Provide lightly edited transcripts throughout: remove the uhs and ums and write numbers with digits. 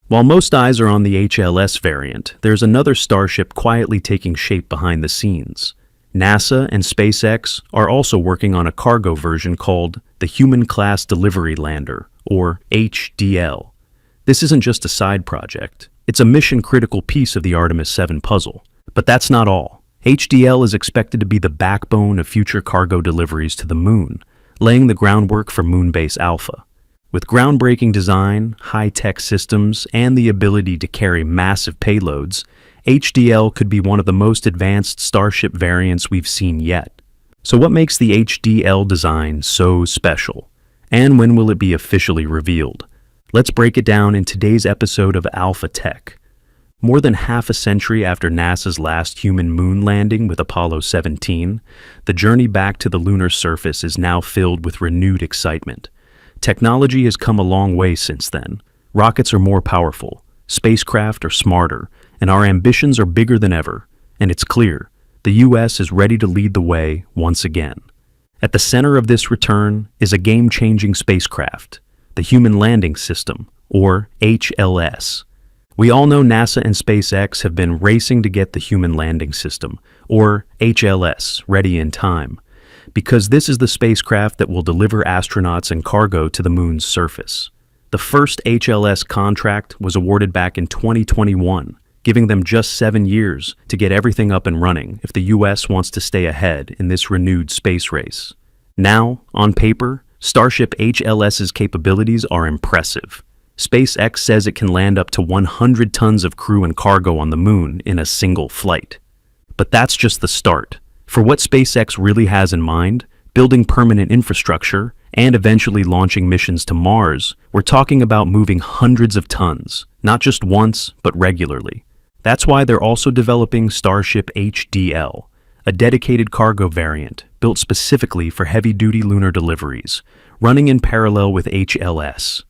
While most eyes are on the HLS variant, there's another Starship quietly taking shape behind the scenes. NASA and SpaceX are also working on a cargo version called the Human Class Delivery Lander, or HDL. This isn't just a side project, it's a mission-critical piece of the Artemis 7 puzzle. But that's not all. HDL is expected to be the backbone of future cargo deliveries to the Moon, laying the groundwork for Moonbase Alpha. With groundbreaking design, high-tech systems, and the ability to carry massive payloads, HDL could be one of the most advanced Starship variants we've seen yet. So what makes the HDL design so special? And when will it be officially revealed? Let's break it down in today's episode of Alpha Tech. More than half a century after NASA's last human moon landing with Apollo 17, the journey back to the lunar surface is now filled with renewed excitement. Technology has come a long way since then. Rockets are more powerful, spacecraft are smarter, and our ambitions are bigger than ever. And it's clear, the US is ready to lead the way once again. At the center of this return is a game-changing spacecraft, the Human Landing System, or HLS. We all know NASA and SpaceX have been racing to get the Human Landing System, or HLS, ready in time, because this is the spacecraft that will deliver astronauts and cargo to the Moon's surface. The first HLS contract was awarded back in 2021, giving them just 7 years to get everything up and running if the US wants to stay ahead in this renewed space race. Now, on paper, Starship HLS's capabilities are impressive. SpaceX says it can land up to 100 tons of crew and cargo on the Moon in a single flight. But that's just the start. For what SpaceX really has in mind, building permanent infrastructure, and eventually launching missions to Mars, we're talking about moving hundreds of tons, not just once, but regularly. That's why they're also developing Starship HDL, a dedicated cargo variant built specifically for heavy-duty lunar deliveries, running in parallel with HLS.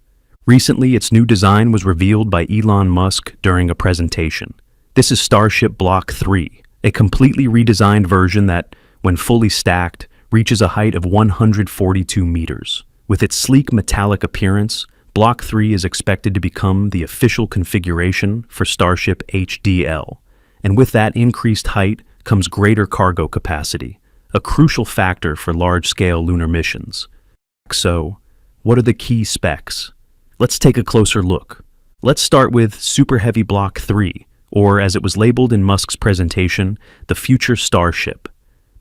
Recently, its new design was revealed by Elon Musk during a presentation. This is Starship Block 3, a completely redesigned version that, when fully stacked, reaches a height of 142 meters. With its sleek metallic appearance, Block 3 is expected to become the official configuration for Starship HDL. And with that increased height comes greater cargo capacity, a crucial factor for large-scale lunar missions. So, what are the key specs? Let's take a closer look. Let's start with Superheavy Block 3, or as it was labeled in Musk's presentation, the future Starship.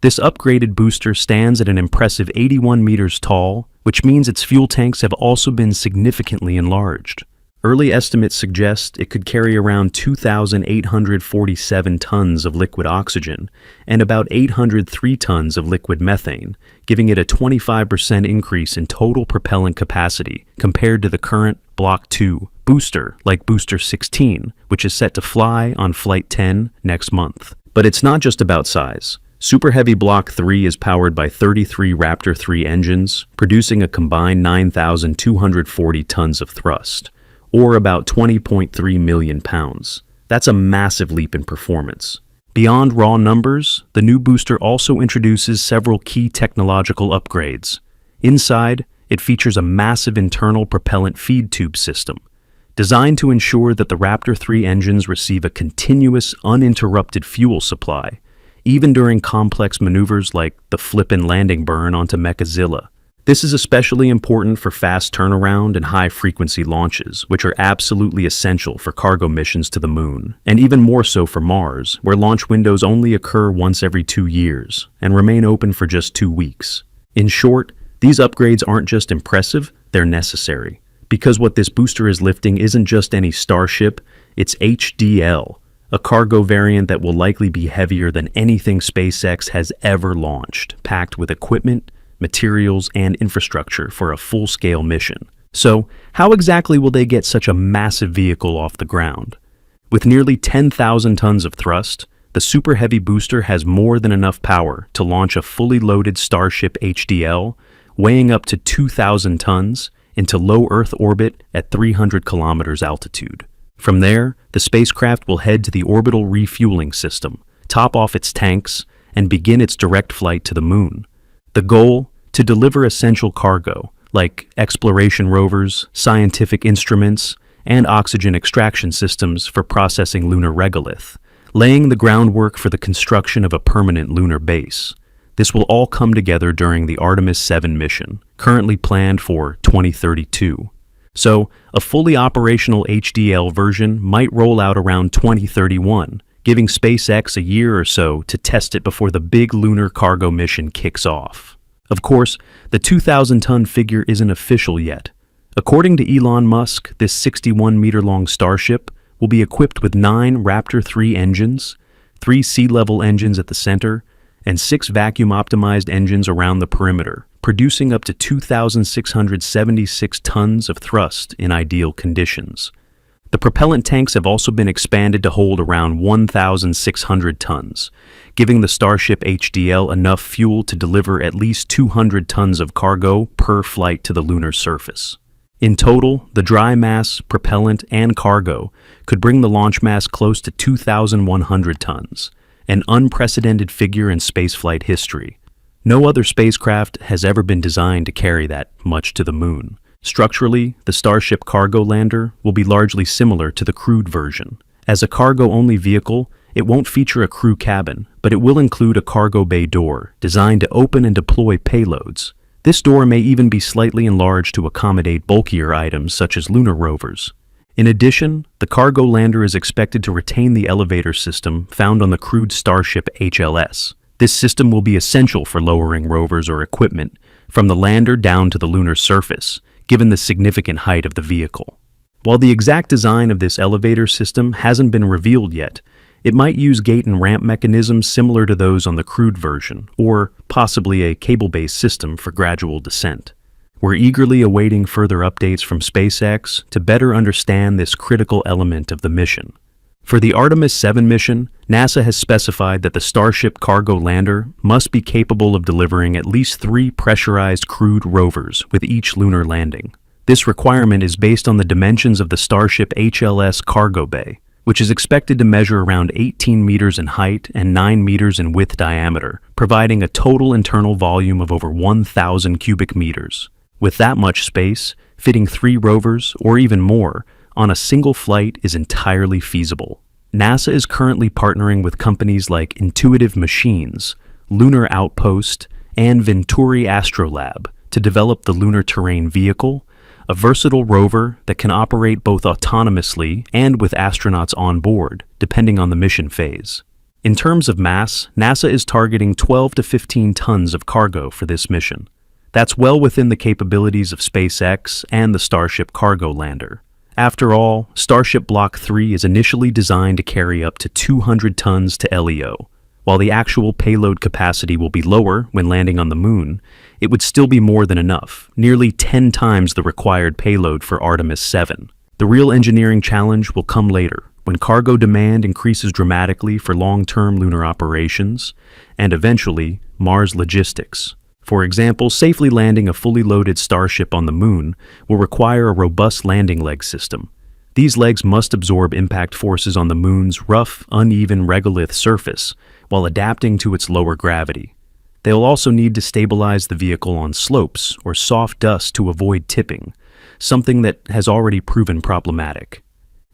This upgraded booster stands at an impressive 81 meters tall, which means its fuel tanks have also been significantly enlarged. Early estimates suggest it could carry around 2,847 tons of liquid oxygen and about 803 tons of liquid methane, giving it a 25% increase in total propellant capacity compared to the current Block 2 booster, like Booster 16, which is set to fly on Flight 10 next month. But it's not just about size. Superheavy Block 3 is powered by 33 Raptor 3 engines, producing a combined 9,240 tons of thrust, or about 20.3 million pounds. That's a massive leap in performance. Beyond raw numbers, the new booster also introduces several key technological upgrades. Inside, it features a massive internal propellant feed tube system, designed to ensure that the Raptor 3 engines receive a continuous, uninterrupted fuel supply, even during complex maneuvers like the flip-and landing burn onto Mechazilla. This is especially important for fast turnaround and high-frequency launches, which are absolutely essential for cargo missions to the Moon, and even more so for Mars, where launch windows only occur once every 2 years and remain open for just 2 weeks. In short, these upgrades aren't just impressive, they're necessary. Because what this booster is lifting isn't just any Starship, it's HDL, a cargo variant that will likely be heavier than anything SpaceX has ever launched, packed with equipment, materials, and infrastructure for a full-scale mission. So, how exactly will they get such a massive vehicle off the ground? With nearly 10,000 tons of thrust, the Super Heavy booster has more than enough power to launch a fully loaded Starship HDL, weighing up to 2,000 tons, into low Earth orbit at 300 kilometers altitude. From there, the spacecraft will head to the orbital refueling system, top off its tanks, and begin its direct flight to the Moon. The goal? To deliver essential cargo, like exploration rovers, scientific instruments, and oxygen extraction systems for processing lunar regolith, laying the groundwork for the construction of a permanent lunar base. This will all come together during the Artemis 7 mission, currently planned for 2032. So, a fully operational HDL version might roll out around 2031, giving SpaceX a year or so to test it before the big lunar cargo mission kicks off. Of course, the 2,000-ton figure isn't official yet. According to Elon Musk, this 61-meter-long Starship will be equipped with 9 Raptor 3 engines, 3 sea-level engines at the center, and 6 vacuum-optimized engines around the perimeter, producing up to 2,676 tons of thrust in ideal conditions. The propellant tanks have also been expanded to hold around 1,600 tons, giving the Starship HDL enough fuel to deliver at least 200 tons of cargo per flight to the lunar surface. In total, the dry mass, propellant, and cargo could bring the launch mass close to 2,100 tons, an unprecedented figure in spaceflight history. No other spacecraft has ever been designed to carry that much to the moon. Structurally, the Starship cargo lander will be largely similar to the crewed version. As a cargo-only vehicle, it won't feature a crew cabin, but it will include a cargo bay door designed to open and deploy payloads. This door may even be slightly enlarged to accommodate bulkier items such as lunar rovers. In addition, the cargo lander is expected to retain the elevator system found on the crewed Starship HLS. This system will be essential for lowering rovers or equipment from the lander down to the lunar surface, given the significant height of the vehicle. While the exact design of this elevator system hasn't been revealed yet, it might use gate and ramp mechanisms similar to those on the crewed version, or possibly a cable-based system for gradual descent. We're eagerly awaiting further updates from SpaceX to better understand this critical element of the mission. For the Artemis 7 mission, NASA has specified that the Starship cargo lander must be capable of delivering at least 3 pressurized crewed rovers with each lunar landing. This requirement is based on the dimensions of the Starship HLS cargo bay, which is expected to measure around 18 meters in height and 9 meters in width diameter, providing a total internal volume of over 1,000 cubic meters. With that much space, fitting 3 rovers, or even more, on a single flight is entirely feasible. NASA is currently partnering with companies like Intuitive Machines, Lunar Outpost, and Venturi Astrolab to develop the Lunar Terrain Vehicle, a versatile rover that can operate both autonomously and with astronauts on board, depending on the mission phase. In terms of mass, NASA is targeting 12 to 15 tons of cargo for this mission. That's well within the capabilities of SpaceX and the Starship cargo lander. After all, Starship Block 3 is initially designed to carry up to 200 tons to LEO. While the actual payload capacity will be lower when landing on the moon, it would still be more than enough, nearly 10 times the required payload for Artemis 7. The real engineering challenge will come later, when cargo demand increases dramatically for long-term lunar operations, and eventually, Mars logistics. For example, safely landing a fully loaded Starship on the moon will require a robust landing leg system. These legs must absorb impact forces on the moon's rough, uneven regolith surface while adapting to its lower gravity. They will also need to stabilize the vehicle on slopes or soft dust to avoid tipping, something that has already proven problematic.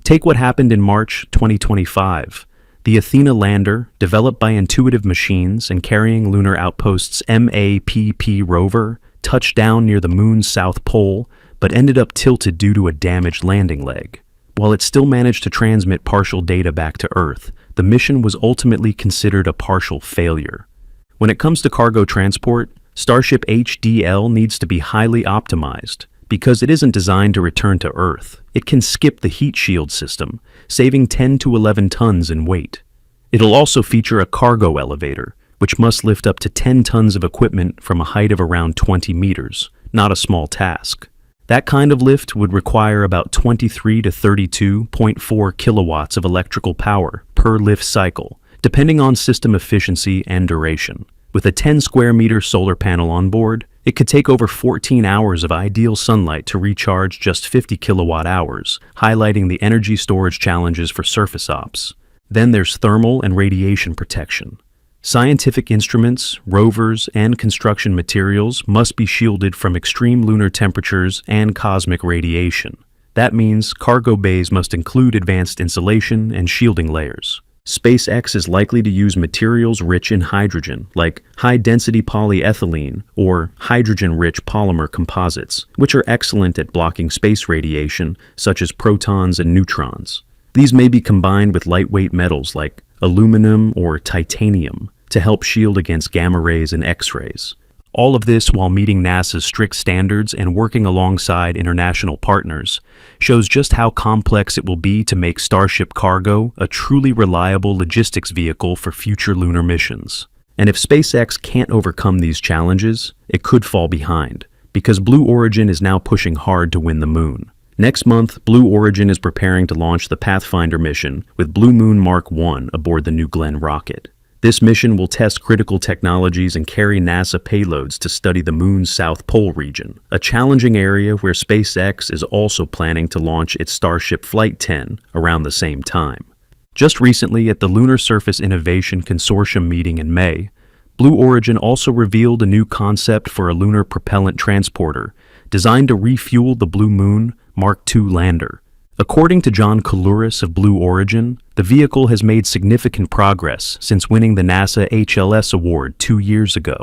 Take what happened in March 2025. The Athena lander, developed by Intuitive Machines and carrying Lunar Outpost's MAPP rover, touched down near the moon's south pole, but ended up tilted due to a damaged landing leg. While it still managed to transmit partial data back to Earth, the mission was ultimately considered a partial failure. When it comes to cargo transport, Starship HDL needs to be highly optimized. Because it isn't designed to return to Earth, it can skip the heat shield system, saving 10 to 11 tons in weight. It'll also feature a cargo elevator, which must lift up to 10 tons of equipment from a height of around 20 meters, not a small task. That kind of lift would require about 23 to 32.4 kilowatts of electrical power per lift cycle, depending on system efficiency and duration. With a 10 square meter solar panel on board, it could take over 14 hours of ideal sunlight to recharge just 50 kilowatt hours, highlighting the energy storage challenges for surface ops. Then there's thermal and radiation protection. Scientific instruments, rovers, and construction materials must be shielded from extreme lunar temperatures and cosmic radiation. That means cargo bays must include advanced insulation and shielding layers. SpaceX is likely to use materials rich in hydrogen, like high-density polyethylene or hydrogen-rich polymer composites, which are excellent at blocking space radiation, such as protons and neutrons. These may be combined with lightweight metals like aluminum or titanium to help shield against gamma rays and X-rays. All of this while meeting NASA's strict standards and working alongside international partners shows just how complex it will be to make Starship Cargo a truly reliable logistics vehicle for future lunar missions. And if SpaceX can't overcome these challenges, it could fall behind, because Blue Origin is now pushing hard to win the moon. Next month, Blue Origin is preparing to launch the Pathfinder mission with Blue Moon Mark 1 aboard the New Glenn rocket. This mission will test critical technologies and carry NASA payloads to study the Moon's South Pole region, a challenging area where SpaceX is also planning to launch its Starship Flight 10 around the same time. Just recently at the Lunar Surface Innovation Consortium meeting in May, Blue Origin also revealed a new concept for a lunar propellant transporter designed to refuel the Blue Moon Mark II lander. According to John Kalouris of Blue Origin, the vehicle has made significant progress since winning the NASA HLS award 2 years ago.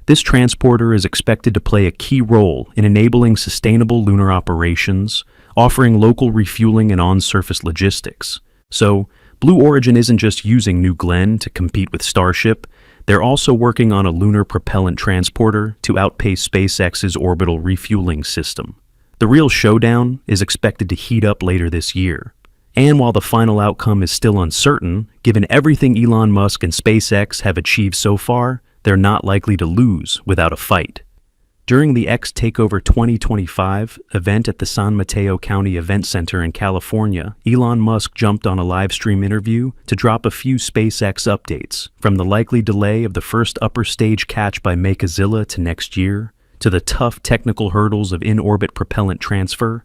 This transporter is expected to play a key role in enabling sustainable lunar operations, offering local refueling and on-surface logistics. So, Blue Origin isn't just using New Glenn to compete with Starship, they're also working on a lunar propellant transporter to outpace SpaceX's orbital refueling system. The real showdown is expected to heat up later this year. And while the final outcome is still uncertain, given everything Elon Musk and SpaceX have achieved so far, they're not likely to lose without a fight. During the X Takeover 2025 event at the San Mateo County Event Center in California, Elon Musk jumped on a live stream interview to drop a few SpaceX updates, from the likely delay of the first upper stage catch by Makezilla to next year, to the tough technical hurdles of in-orbit propellant transfer,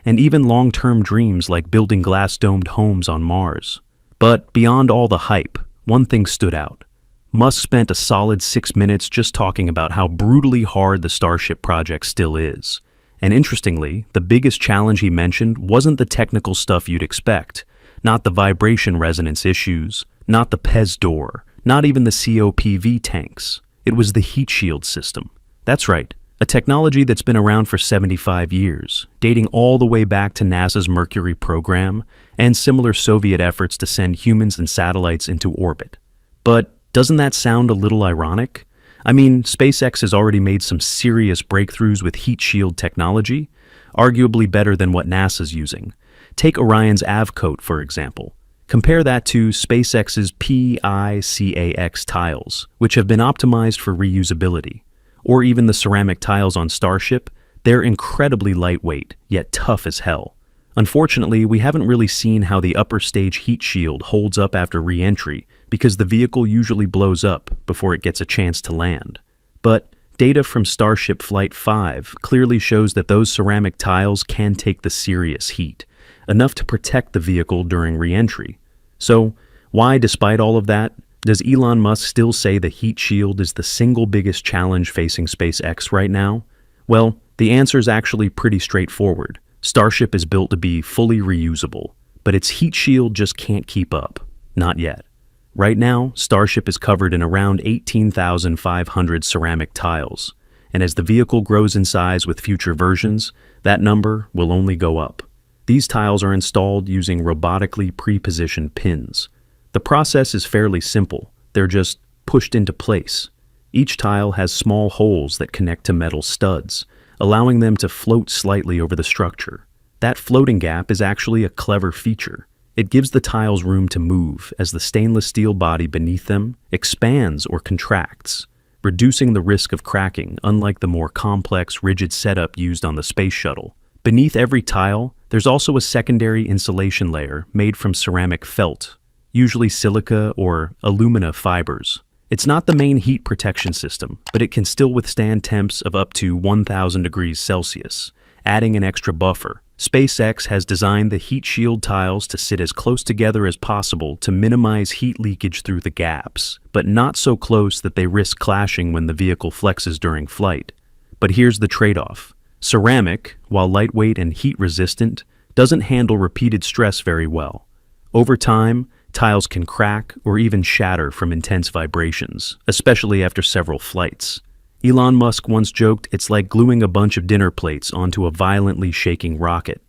and even long-term dreams like building glass-domed homes on Mars. But beyond all the hype, one thing stood out. Musk spent a solid 6 minutes just talking about how brutally hard the Starship project still is. And interestingly, the biggest challenge he mentioned wasn't the technical stuff you'd expect, not the vibration resonance issues, not the PEZ door, not even the COPV tanks. It was the heat shield system. That's right. A technology that's been around for 75 years, dating all the way back to NASA's Mercury program and similar Soviet efforts to send humans and satellites into orbit. But doesn't that sound a little ironic? I mean, SpaceX has already made some serious breakthroughs with heat shield technology, arguably better than what NASA's using. Take Orion's AVCoat, for example. Compare that to SpaceX's PICAX tiles, which have been optimized for reusability. Or even the ceramic tiles on Starship, they're incredibly lightweight, yet tough as hell. Unfortunately, we haven't really seen how the upper stage heat shield holds up after re-entry, because the vehicle usually blows up before it gets a chance to land. But data from Starship Flight 5 clearly shows that those ceramic tiles can take the serious heat, enough to protect the vehicle during re-entry. So, why, despite all of that, does Elon Musk still say the heat shield is the single biggest challenge facing SpaceX right now? Well, the answer is actually pretty straightforward. Starship is built to be fully reusable, but its heat shield just can't keep up. Not yet. Right now, Starship is covered in around 18,500 ceramic tiles, and as the vehicle grows in size with future versions, that number will only go up. These tiles are installed using robotically pre-positioned pins. The process is fairly simple. They're just pushed into place. Each tile has small holes that connect to metal studs, allowing them to float slightly over the structure. That floating gap is actually a clever feature. It gives the tiles room to move as the stainless steel body beneath them expands or contracts, reducing the risk of cracking, unlike the more complex, rigid setup used on the space shuttle. Beneath every tile, there's also a secondary insulation layer made from ceramic felt, usually silica or alumina fibers. It's not the main heat protection system, but it can still withstand temps of up to 1,000 degrees Celsius, adding an extra buffer. SpaceX has designed the heat shield tiles to sit as close together as possible to minimize heat leakage through the gaps, but not so close that they risk clashing when the vehicle flexes during flight. But here's the trade-off. Ceramic, while lightweight and heat-resistant, doesn't handle repeated stress very well. Over time, tiles can crack or even shatter from intense vibrations, especially after several flights. Elon Musk once joked it's like gluing a bunch of dinner plates onto a violently shaking rocket.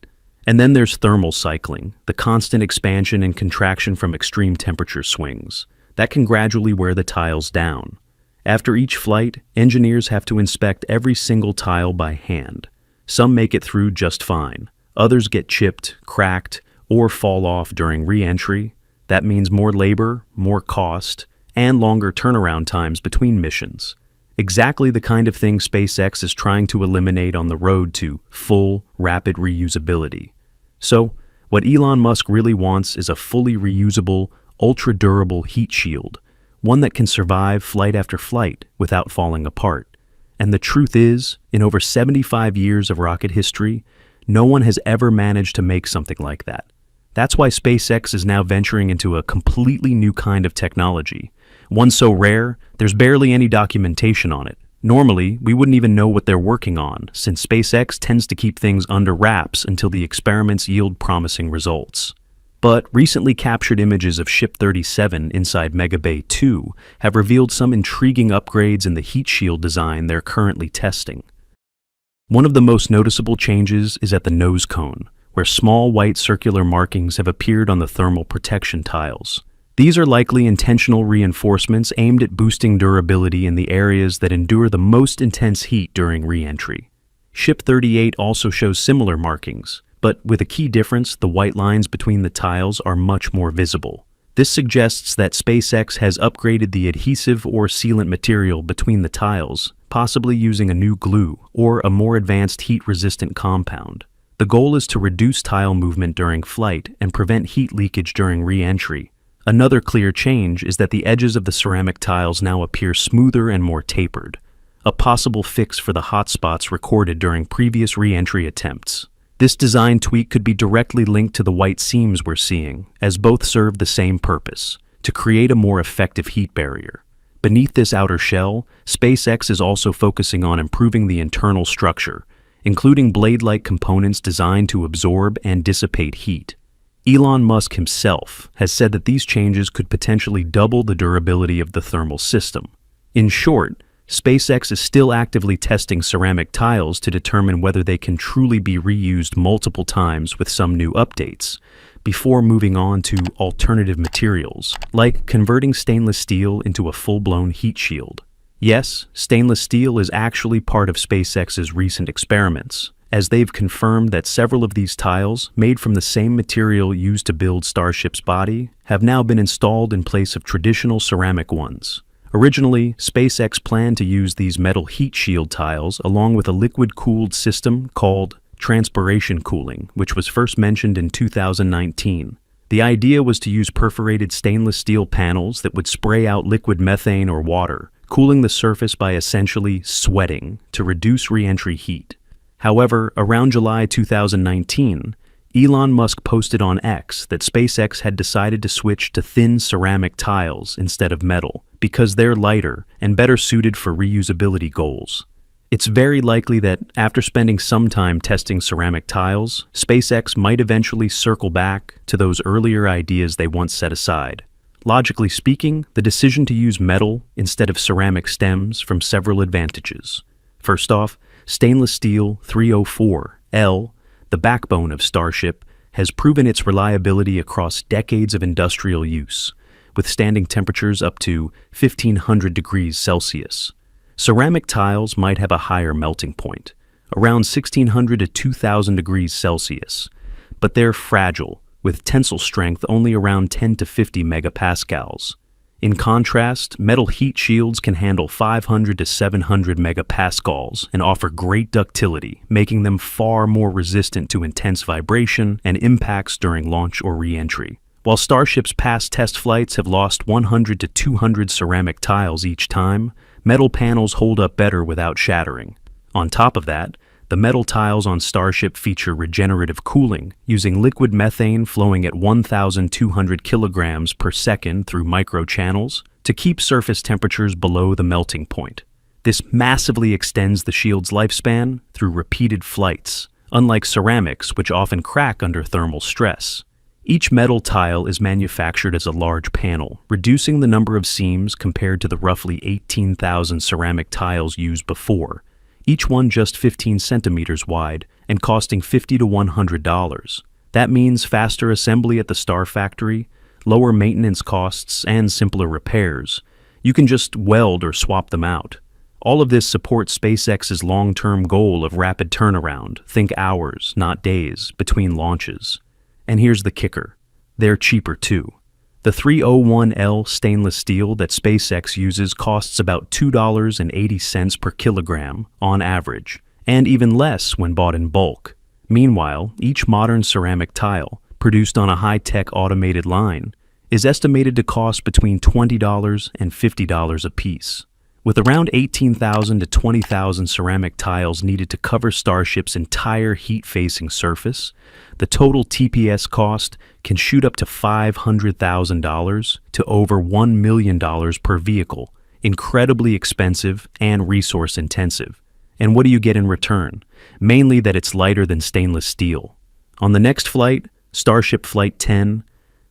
And then there's thermal cycling, the constant expansion and contraction from extreme temperature swings. That can gradually wear the tiles down. After each flight, engineers have to inspect every single tile by hand. Some make it through just fine. Others get chipped, cracked, or fall off during re-entry. That means more labor, more cost, and longer turnaround times between missions. Exactly the kind of thing SpaceX is trying to eliminate on the road to full, rapid reusability. So, what Elon Musk really wants is a fully reusable, ultra-durable heat shield, one that can survive flight after flight without falling apart. And the truth is, in over 75 years of rocket history, no one has ever managed to make something like that. That's why SpaceX is now venturing into a completely new kind of technology, one so rare, there's barely any documentation on it. Normally, we wouldn't even know what they're working on, since SpaceX tends to keep things under wraps until the experiments yield promising results. But recently captured images of Ship 37 inside Mega Bay 2 have revealed some intriguing upgrades in the heat shield design they're currently testing. One of the most noticeable changes is at the nose cone, where small white circular markings have appeared on the thermal protection tiles. These are likely intentional reinforcements aimed at boosting durability in the areas that endure the most intense heat during re-entry. Ship 38 also shows similar markings, but with a key difference, the white lines between the tiles are much more visible. This suggests that SpaceX has upgraded the adhesive or sealant material between the tiles, possibly using a new glue or a more advanced heat-resistant compound. The goal is to reduce tile movement during flight and prevent heat leakage during re-entry. Another clear change is that the edges of the ceramic tiles now appear smoother and more tapered, a possible fix for the hotspots recorded during previous re-entry attempts. This design tweak could be directly linked to the white seams we're seeing, as both serve the same purpose, to create a more effective heat barrier. Beneath this outer shell, SpaceX is also focusing on improving the internal structure, including blade-like components designed to absorb and dissipate heat. Elon Musk himself has said that these changes could potentially double the durability of the thermal system. In short, SpaceX is still actively testing ceramic tiles to determine whether they can truly be reused multiple times with some new updates, before moving on to alternative materials, like converting stainless steel into a full-blown heat shield. Yes, stainless steel is actually part of SpaceX's recent experiments, as they've confirmed that several of these tiles, made from the same material used to build Starship's body, have now been installed in place of traditional ceramic ones. Originally, SpaceX planned to use these metal heat shield tiles along with a liquid-cooled system called transpiration cooling, which was first mentioned in 2019. The idea was to use perforated stainless steel panels that would spray out liquid methane or water, cooling the surface by essentially sweating to reduce re-entry heat. However, around July 2019, Elon Musk posted on X that SpaceX had decided to switch to thin ceramic tiles instead of metal because they're lighter and better suited for reusability goals. It's very likely that after spending some time testing ceramic tiles, SpaceX might eventually circle back to those earlier ideas they once set aside. Logically speaking, the decision to use metal instead of ceramic stems from several advantages. First off, stainless steel 304L, the backbone of Starship, has proven its reliability across decades of industrial use, withstanding temperatures up to 1,500 degrees Celsius. Ceramic tiles might have a higher melting point, around 1,600 to 2,000 degrees Celsius, but they're fragile, with tensile strength only around 10 to 50 megapascals. In contrast, metal heat shields can handle 500 to 700 megapascals and offer great ductility, making them far more resistant to intense vibration and impacts during launch or re-entry. While Starship's past test flights have lost 100 to 200 ceramic tiles each time, metal panels hold up better without shattering. On top of that, the metal tiles on Starship feature regenerative cooling, using liquid methane flowing at 1,200 kilograms per second through microchannels to keep surface temperatures below the melting point. This massively extends the shield's lifespan through repeated flights, unlike ceramics, which often crack under thermal stress. Each metal tile is manufactured as a large panel, reducing the number of seams compared to the roughly 18,000 ceramic tiles used before, each one just 15 centimeters wide and costing $50 to $100. That means faster assembly at the Star Factory, lower maintenance costs, and simpler repairs. You can just weld or swap them out. All of this supports SpaceX's long-term goal of rapid turnaround, think hours, not days, between launches. And here's the kicker. They're cheaper too. The 301L stainless steel that SpaceX uses costs about $2.80 per kilogram on average, and even less when bought in bulk. Meanwhile, each modern ceramic tile, produced on a high-tech automated line, is estimated to cost between $20 and $50 a piece. With around 18,000 to 20,000 ceramic tiles needed to cover Starship's entire heat-facing surface, the total TPS cost can shoot up to $500,000 to over $1 million per vehicle, incredibly expensive and resource-intensive. And what do you get in return? Mainly that it's lighter than stainless steel. On the next flight, Starship Flight 10,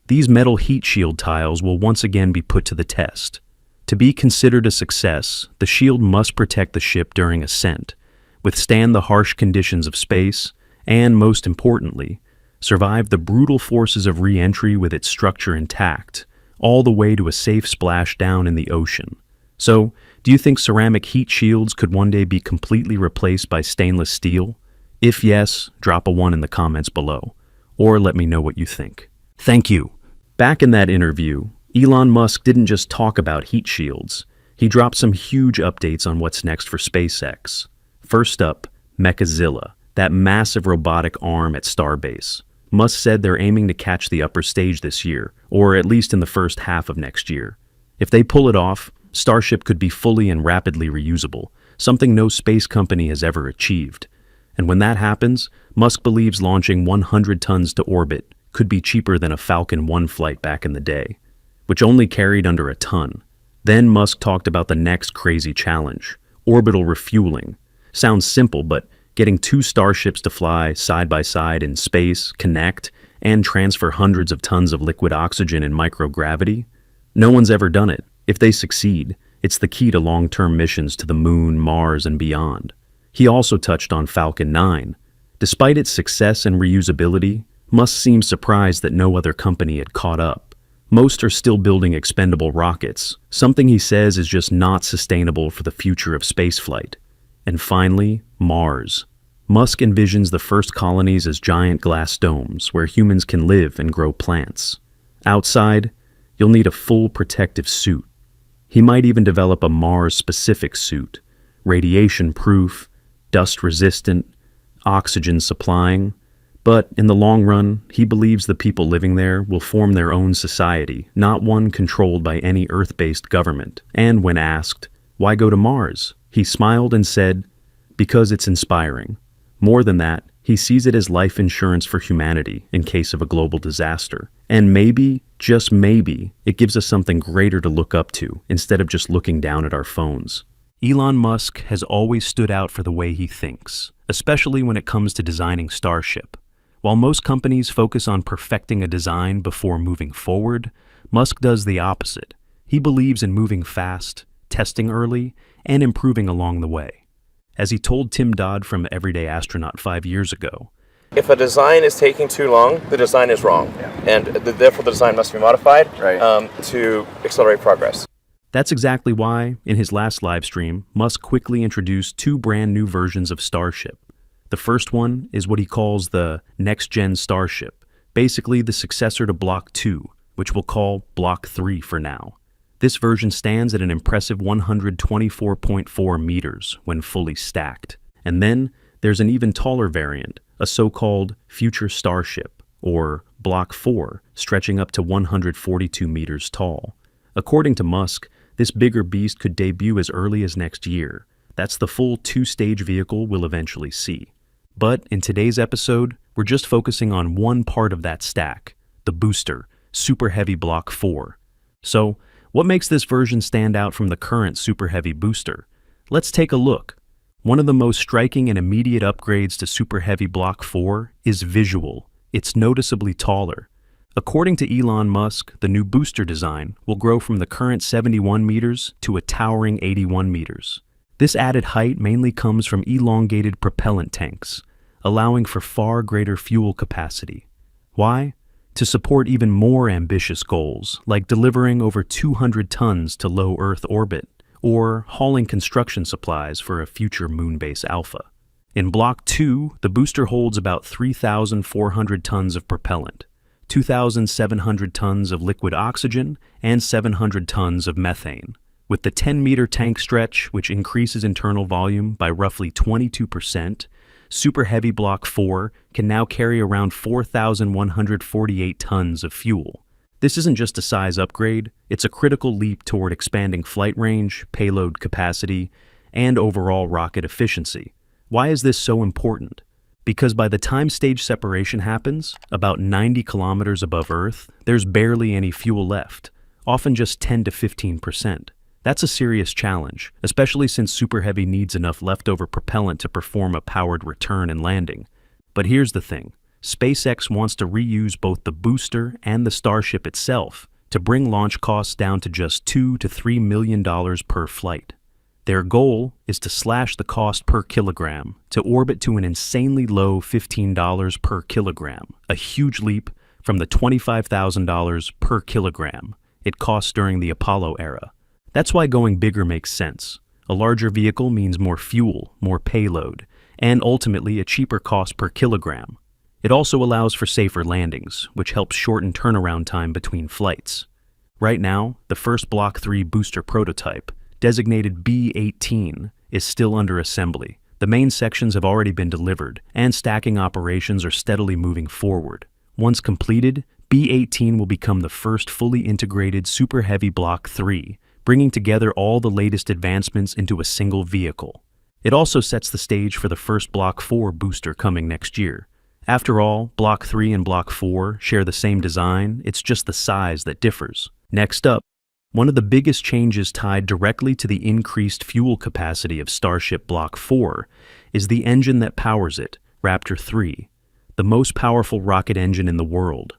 these metal heat shield tiles will once again be put to the test. To be considered a success, the shield must protect the ship during ascent, withstand the harsh conditions of space, and, most importantly, survive the brutal forces of re-entry with its structure intact, all the way to a safe splashdown in the ocean. So, do you think ceramic heat shields could one day be completely replaced by stainless steel? If yes, drop a 1 in the comments below, or let me know what you think. Thank you. Back in that interview, Elon Musk didn't just talk about heat shields. He dropped some huge updates on what's next for SpaceX. First up, Mechazilla, that massive robotic arm at Starbase. Musk said they're aiming to catch the upper stage this year, or at least in the first half of next year. If they pull it off, Starship could be fully and rapidly reusable, something no space company has ever achieved. And when that happens, Musk believes launching 100 tons to orbit could be cheaper than a Falcon 1 flight back in the day, which only carried under a ton. Then Musk talked about the next crazy challenge, orbital refueling. Sounds simple, but getting 2 starships to fly side by side in space, connect, and transfer hundreds of tons of liquid oxygen in microgravity? No one's ever done it. If they succeed, it's the key to long-term missions to the Moon, Mars, and beyond. He also touched on Falcon 9. Despite its success and reusability, Musk seemed surprised that no other company had caught up. Most are still building expendable rockets, something he says is just not sustainable for the future of spaceflight. And finally, Mars. Musk envisions the first colonies as giant glass domes where humans can live and grow plants. Outside, you'll need a full protective suit. He might even develop a Mars-specific suit, radiation-proof, dust-resistant, oxygen-supplying. But in the long run, he believes the people living there will form their own society, not one controlled by any Earth-based government. And when asked, why go to Mars? He smiled and said, because it's inspiring. More than that, he sees it as life insurance for humanity in case of a global disaster. And maybe, just maybe, it gives us something greater to look up to instead of just looking down at our phones. Elon Musk has always stood out for the way he thinks, especially when it comes to designing Starship. While most companies focus on perfecting a design before moving forward, Musk does the opposite. He believes in moving fast, testing early, and improving along the way. As he told Tim Dodd from Everyday Astronaut 5 years ago, if a design is taking too long, the design is wrong, and therefore the design must be modified to accelerate progress. That's exactly why, in his last live stream, Musk quickly introduced 2 brand new versions of Starship. The first one is what he calls the next-gen Starship, basically the successor to Block 2, which we'll call Block 3 for now. This version stands at an impressive 124.4 meters when fully stacked. And then there's an even taller variant, a so-called Future Starship, or Block 4, stretching up to 142 meters tall. According to Musk, this bigger beast could debut as early as next year. That's the full 2-stage vehicle we'll eventually see. But in today's episode, we're just focusing on one part of that stack, the booster, Superheavy Block 4. So, what makes this version stand out from the current Superheavy booster? Let's take a look. One of the most striking and immediate upgrades to Superheavy Block 4 is visual. It's noticeably taller. According to Elon Musk, the new booster design will grow from the current 71 meters to a towering 81 meters. This added height mainly comes from elongated propellant tanks, allowing for far greater fuel capacity. Why? To support even more ambitious goals, like delivering over 200 tons to low Earth orbit, or hauling construction supplies for a future Moonbase Alpha. In Block 2, the booster holds about 3,400 tons of propellant, 2,700 tons of liquid oxygen, and 700 tons of methane. With the 10-meter tank stretch, which increases internal volume by roughly 22%, Superheavy Block 4 can now carry around 4,148 tons of fuel. This isn't just a size upgrade, it's a critical leap toward expanding flight range, payload capacity, and overall rocket efficiency. Why is this so important? Because by the time stage separation happens, about 90 kilometers above Earth, there's barely any fuel left, often just 10 to 15%. That's a serious challenge, especially since Superheavy needs enough leftover propellant to perform a powered return and landing. But here's the thing. SpaceX wants to reuse both the booster and the Starship itself to bring launch costs down to just $2 to $3 million per flight. Their goal is to slash the cost per kilogram to orbit to an insanely low $15 per kilogram, a huge leap from the $25,000 per kilogram it cost during the Apollo era. That's why going bigger makes sense. A larger vehicle means more fuel, more payload, and ultimately a cheaper cost per kilogram. It also allows for safer landings, which helps shorten turnaround time between flights. Right now, the first Block 3 booster prototype, designated B-18, is still under assembly. The main sections have already been delivered, and stacking operations are steadily moving forward. Once completed, B-18 will become the first fully integrated Superheavy Block 3, bringing together all the latest advancements into a single vehicle. It also sets the stage for the first Block 4 booster coming next year. After all, Block 3 and Block 4 share the same design, it's just the size that differs. Next up, one of the biggest changes tied directly to the increased fuel capacity of Starship Block 4 is the engine that powers it, Raptor 3, the most powerful rocket engine in the world.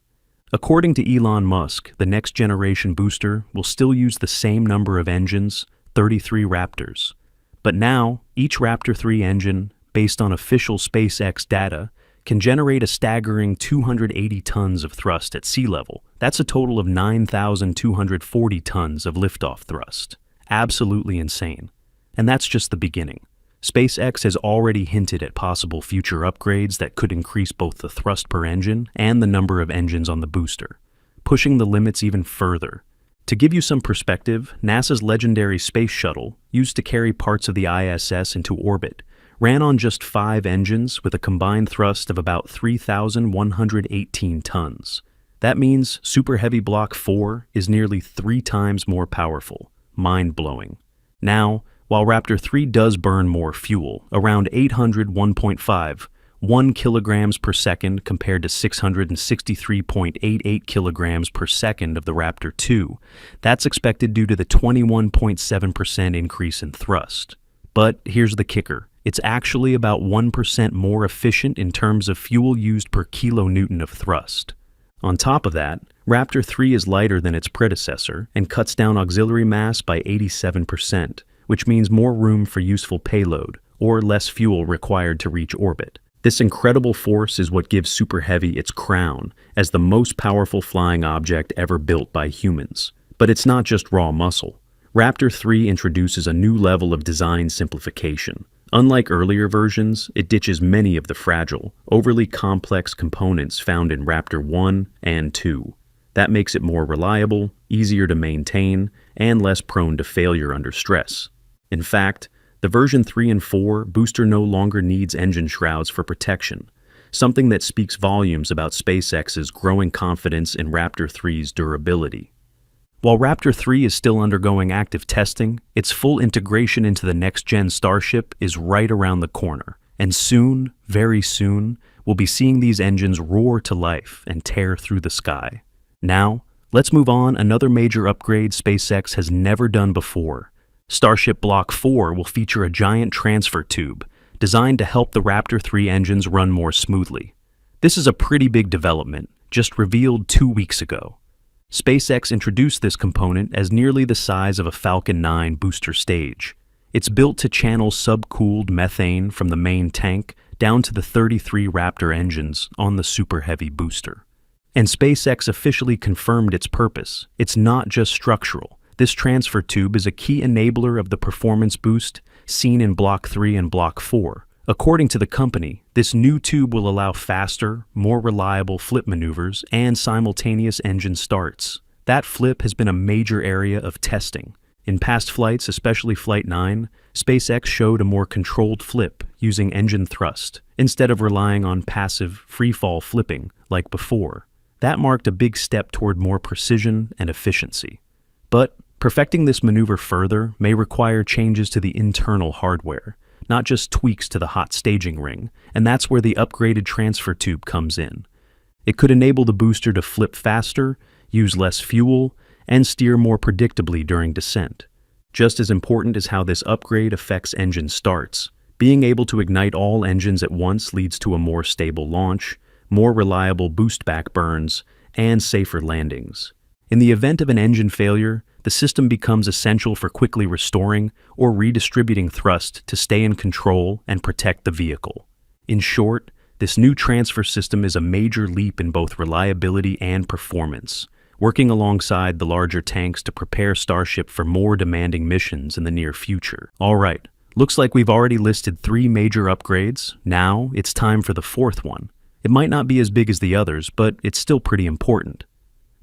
According to Elon Musk, the next generation booster will still use the same number of engines, 33 Raptors. But now, each Raptor 3 engine, based on official SpaceX data, can generate a staggering 280 tons of thrust at sea level. That's a total of 9,240 tons of liftoff thrust. Absolutely insane. And that's just the beginning. SpaceX has already hinted at possible future upgrades that could increase both the thrust per engine and the number of engines on the booster, pushing the limits even further. To give you some perspective, NASA's legendary Space Shuttle, used to carry parts of the ISS into orbit, ran on just 5 engines with a combined thrust of about 3,118 tons. That means Superheavy Block 4 is nearly 3 times more powerful. Mind-blowing. Now, while Raptor 3 does burn more fuel, around 1 kilograms per second compared to 663.88 kilograms per second of the Raptor 2, that's expected due to the 21.7% increase in thrust. But here's the kicker. It's actually about 1% more efficient in terms of fuel used per kilonewton of thrust. On top of that, Raptor 3 is lighter than its predecessor and cuts down auxiliary mass by 87%, which means more room for useful payload, or less fuel required to reach orbit. This incredible force is what gives Superheavy its crown as the most powerful flying object ever built by humans. But it's not just raw muscle. Raptor 3 introduces a new level of design simplification. Unlike earlier versions, it ditches many of the fragile, overly complex components found in Raptor 1 and 2. That makes it more reliable, easier to maintain, and less prone to failure under stress. In fact, the version 3 and 4 booster no longer needs engine shrouds for protection, something that speaks volumes about SpaceX's growing confidence in Raptor 3's durability. While Raptor 3 is still undergoing active testing, its full integration into the next-gen Starship is right around the corner. And soon, very soon, we'll be seeing these engines roar to life and tear through the sky. Now, let's move on. Another major upgrade SpaceX has never done before, Starship Block 4 will feature a giant transfer tube designed to help the Raptor 3 engines run more smoothly. This is a pretty big development, just revealed 2 weeks ago. SpaceX introduced this component as nearly the size of a Falcon 9 booster stage. It's built to channel subcooled methane from the main tank down to the 33 Raptor engines on the Superheavy booster. And SpaceX officially confirmed its purpose. It's not just structural. This transfer tube is a key enabler of the performance boost seen in Block 3 and Block 4. According to the company, this new tube will allow faster, more reliable flip maneuvers and simultaneous engine starts. That flip has been a major area of testing. In past flights, especially Flight 9, SpaceX showed a more controlled flip using engine thrust, instead of relying on passive, free-fall flipping like before. That marked a big step toward more precision and efficiency. But perfecting this maneuver further may require changes to the internal hardware, not just tweaks to the hot staging ring, and that's where the upgraded transfer tube comes in. It could enable the booster to flip faster, use less fuel, and steer more predictably during descent. Just as important is how this upgrade affects engine starts. Being able to ignite all engines at once leads to a more stable launch, more reliable boost back burns, and safer landings. In the event of an engine failure, the system becomes essential for quickly restoring or redistributing thrust to stay in control and protect the vehicle. In short, this new transfer system is a major leap in both reliability and performance, working alongside the larger tanks to prepare Starship for more demanding missions in the near future. All right, looks like we've already listed 3 major upgrades. Now it's time for the 4th one. It might not be as big as the others, but it's still pretty important.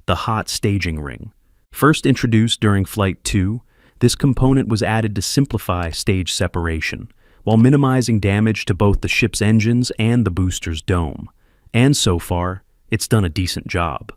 The hot staging ring. First introduced during Flight 2, this component was added to simplify stage separation, while minimizing damage to both the ship's engines and the booster's dome. And so far, it's done a decent job.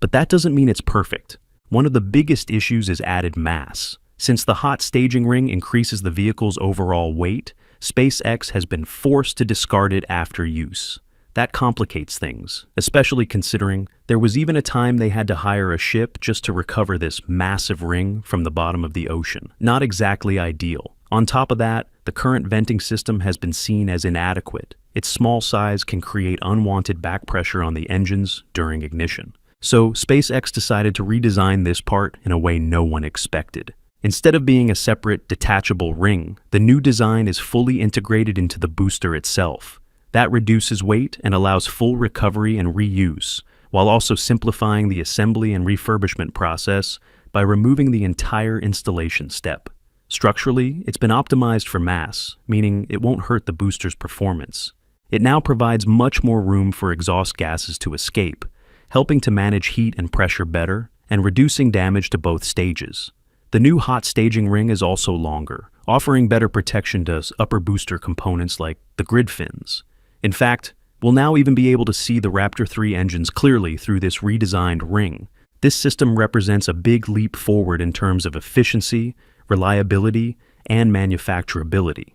But that doesn't mean it's perfect. One of the biggest issues is added mass. Since the hot staging ring increases the vehicle's overall weight, SpaceX has been forced to discard it after use. That complicates things, especially considering there was even a time they had to hire a ship just to recover this massive ring from the bottom of the ocean. Not exactly ideal. On top of that, the current venting system has been seen as inadequate. Its small size can create unwanted back pressure on the engines during ignition. So SpaceX decided to redesign this part in a way no one expected. Instead of being a separate, detachable ring, the new design is fully integrated into the booster itself. That reduces weight and allows full recovery and reuse, while also simplifying the assembly and refurbishment process by removing the entire installation step. Structurally, it's been optimized for mass, meaning it won't hurt the booster's performance. It now provides much more room for exhaust gases to escape, helping to manage heat and pressure better and reducing damage to both stages. The new hot staging ring is also longer, offering better protection to upper booster components like the grid fins. In fact, we'll now even be able to see the Raptor 3 engines clearly through this redesigned ring. This system represents a big leap forward in terms of efficiency, reliability, and manufacturability.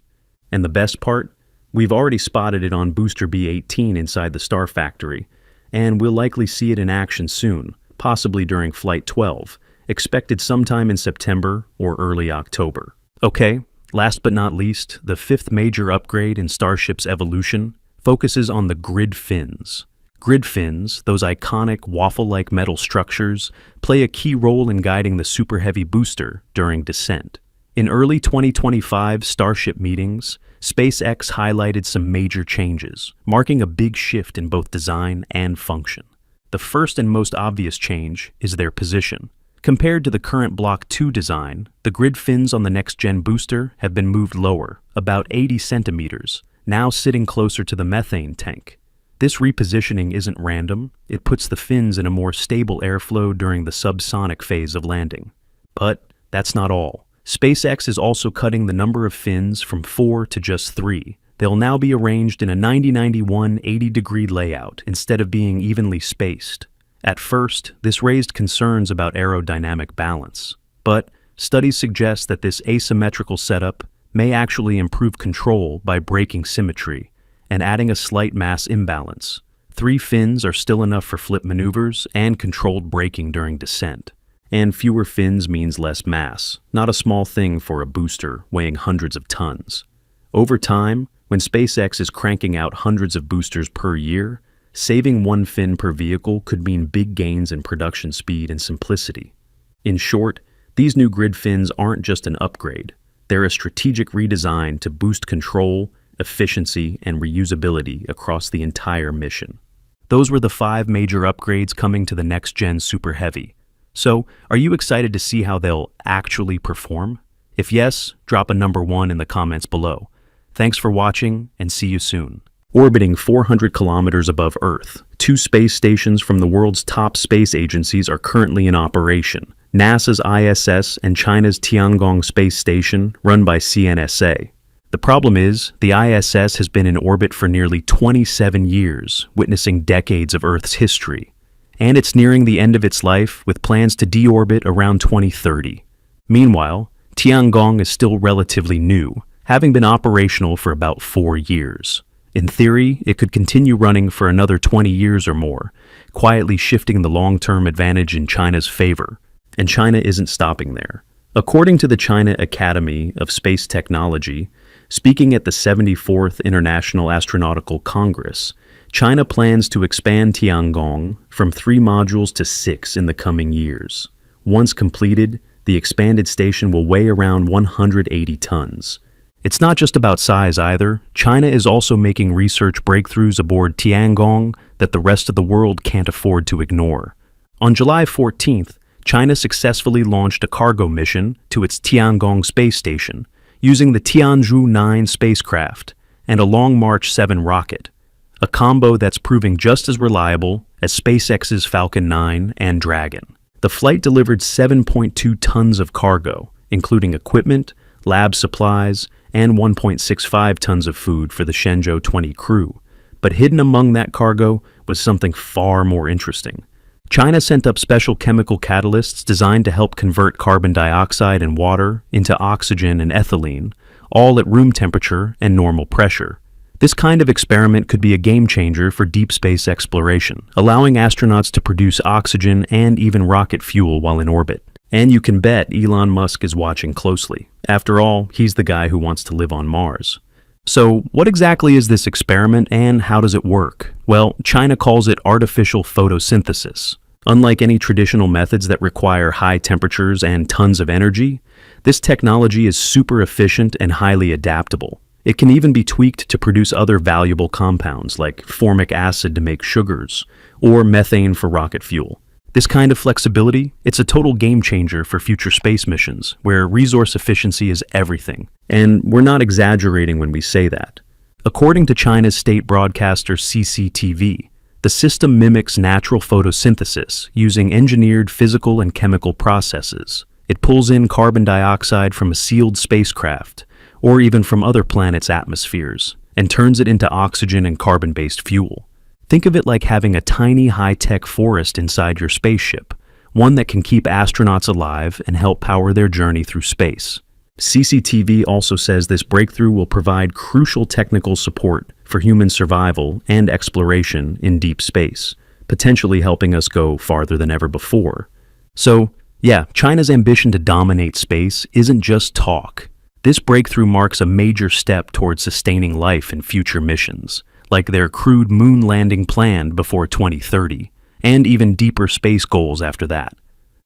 And the best part? We've already spotted it on Booster B-18 inside the Star Factory, and we'll likely see it in action soon, possibly during Flight 12, expected sometime in September or early October. Okay, last but not least, the 5th major upgrade in Starship's evolution focuses on the grid fins. Grid fins, those iconic waffle-like metal structures, play a key role in guiding the Superheavy booster during descent. In early 2025 Starship meetings, SpaceX highlighted some major changes, marking a big shift in both design and function. The first and most obvious change is their position. Compared to the current Block 2 design, the grid fins on the next-gen booster have been moved lower, about 80 centimeters, now sitting closer to the methane tank. This repositioning isn't random. It puts the fins in a more stable airflow during the subsonic phase of landing. But that's not all. SpaceX is also cutting the number of fins from 4 to just 3. They'll now be arranged in a 90-91 80-degree layout instead of being evenly spaced. At first, this raised concerns about aerodynamic balance. But studies suggest that this asymmetrical setup may actually improve control by breaking symmetry and adding a slight mass imbalance. 3 fins are still enough for flip maneuvers and controlled braking during descent. And fewer fins means less mass, not a small thing for a booster weighing hundreds of tons. Over time, when SpaceX is cranking out hundreds of boosters per year, saving one fin per vehicle could mean big gains in production speed and simplicity. In short, these new grid fins aren't just an upgrade. They're a strategic redesign to boost control, efficiency, and reusability across the entire mission. Those were the 5 major upgrades coming to the next-gen Super Heavy. So, are you excited to see how they'll actually perform? If yes, drop a number 1 in the comments below. Thanks for watching, and see you soon. Orbiting 400 kilometers above Earth, 2 space stations from the world's top space agencies are currently in operation: NASA's ISS and China's Tiangong Space Station, run by CNSA. The problem is, the ISS has been in orbit for nearly 27 years, witnessing decades of Earth's history. And it's nearing the end of its life, with plans to deorbit around 2030. Meanwhile, Tiangong is still relatively new, having been operational for about 4 years. In theory, it could continue running for another 20 years or more, quietly shifting the long-term advantage in China's favor. And China isn't stopping there. According to the China Academy of Space Technology, speaking at the 74th International Astronautical Congress, China plans to expand Tiangong from 3 modules to 6 in the coming years. Once completed, the expanded station will weigh around 180 tons. It's not just about size either. China is also making research breakthroughs aboard Tiangong that the rest of the world can't afford to ignore. On July 14th, China successfully launched a cargo mission to its Tiangong space station using the Tianzhou 9 spacecraft and a Long March 7 rocket, a combo that's proving just as reliable as SpaceX's Falcon 9 and Dragon. The flight delivered 7.2 tons of cargo, including equipment, lab supplies, and 1.65 tons of food for the Shenzhou 20 crew. But hidden among that cargo was something far more interesting. China sent up special chemical catalysts designed to help convert carbon dioxide and water into oxygen and ethylene, all at room temperature and normal pressure. This kind of experiment could be a game changer for deep space exploration, allowing astronauts to produce oxygen and even rocket fuel while in orbit. And you can bet Elon Musk is watching closely. After all, he's the guy who wants to live on Mars. So, what exactly is this experiment and how does it work? Well, China calls it artificial photosynthesis. Unlike any traditional methods that require high temperatures and tons of energy, this technology is super efficient and highly adaptable. It can even be tweaked to produce other valuable compounds like formic acid to make sugars, or methane for rocket fuel. This kind of flexibility, it's a total game changer for future space missions, where resource efficiency is everything. And we're not exaggerating when we say that. According to China's state broadcaster CCTV, the system mimics natural photosynthesis using engineered physical and chemical processes. It pulls in carbon dioxide from a sealed spacecraft, or even from other planets' atmospheres, and turns it into oxygen and carbon-based fuel. Think of it like having a tiny high-tech forest inside your spaceship, one that can keep astronauts alive and help power their journey through space. CCTV also says this breakthrough will provide crucial technical support for human survival and exploration in deep space, potentially helping us go farther than ever before. So, yeah, China's ambition to dominate space isn't just talk. This breakthrough marks a major step towards sustaining life in future missions, like their crewed moon landing planned before 2030, and even deeper space goals after that.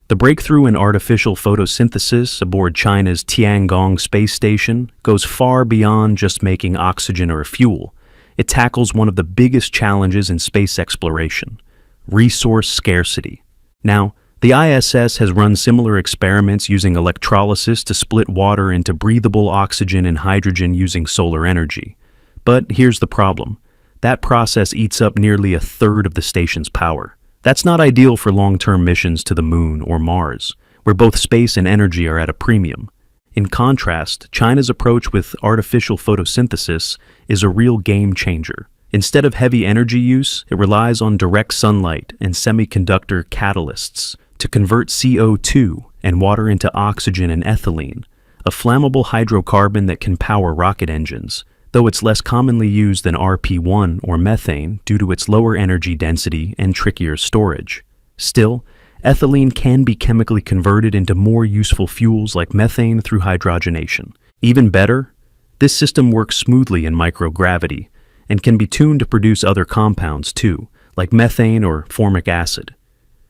The breakthrough in artificial photosynthesis aboard China's Tiangong space station goes far beyond just making oxygen or fuel. It tackles one of the biggest challenges in space exploration: resource scarcity. Now, the ISS has run similar experiments using electrolysis to split water into breathable oxygen and hydrogen using solar energy. But here's the problem. That process eats up nearly a third of the station's power. That's not ideal for long-term missions to the Moon or Mars, where both space and energy are at a premium. In contrast, China's approach with artificial photosynthesis is a real game changer. Instead of heavy energy use, it relies on direct sunlight and semiconductor catalysts to convert CO2 and water into oxygen and ethylene, a flammable hydrocarbon that can power rocket engines, though it's less commonly used than RP1 or methane due to its lower energy density and trickier storage. Still, ethylene can be chemically converted into more useful fuels like methane through hydrogenation. Even better, this system works smoothly in microgravity and can be tuned to produce other compounds too, like methane or formic acid.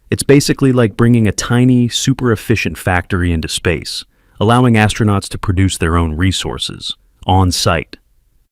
It's basically like bringing a tiny, super efficient factory into space, allowing astronauts to produce their own resources, on site.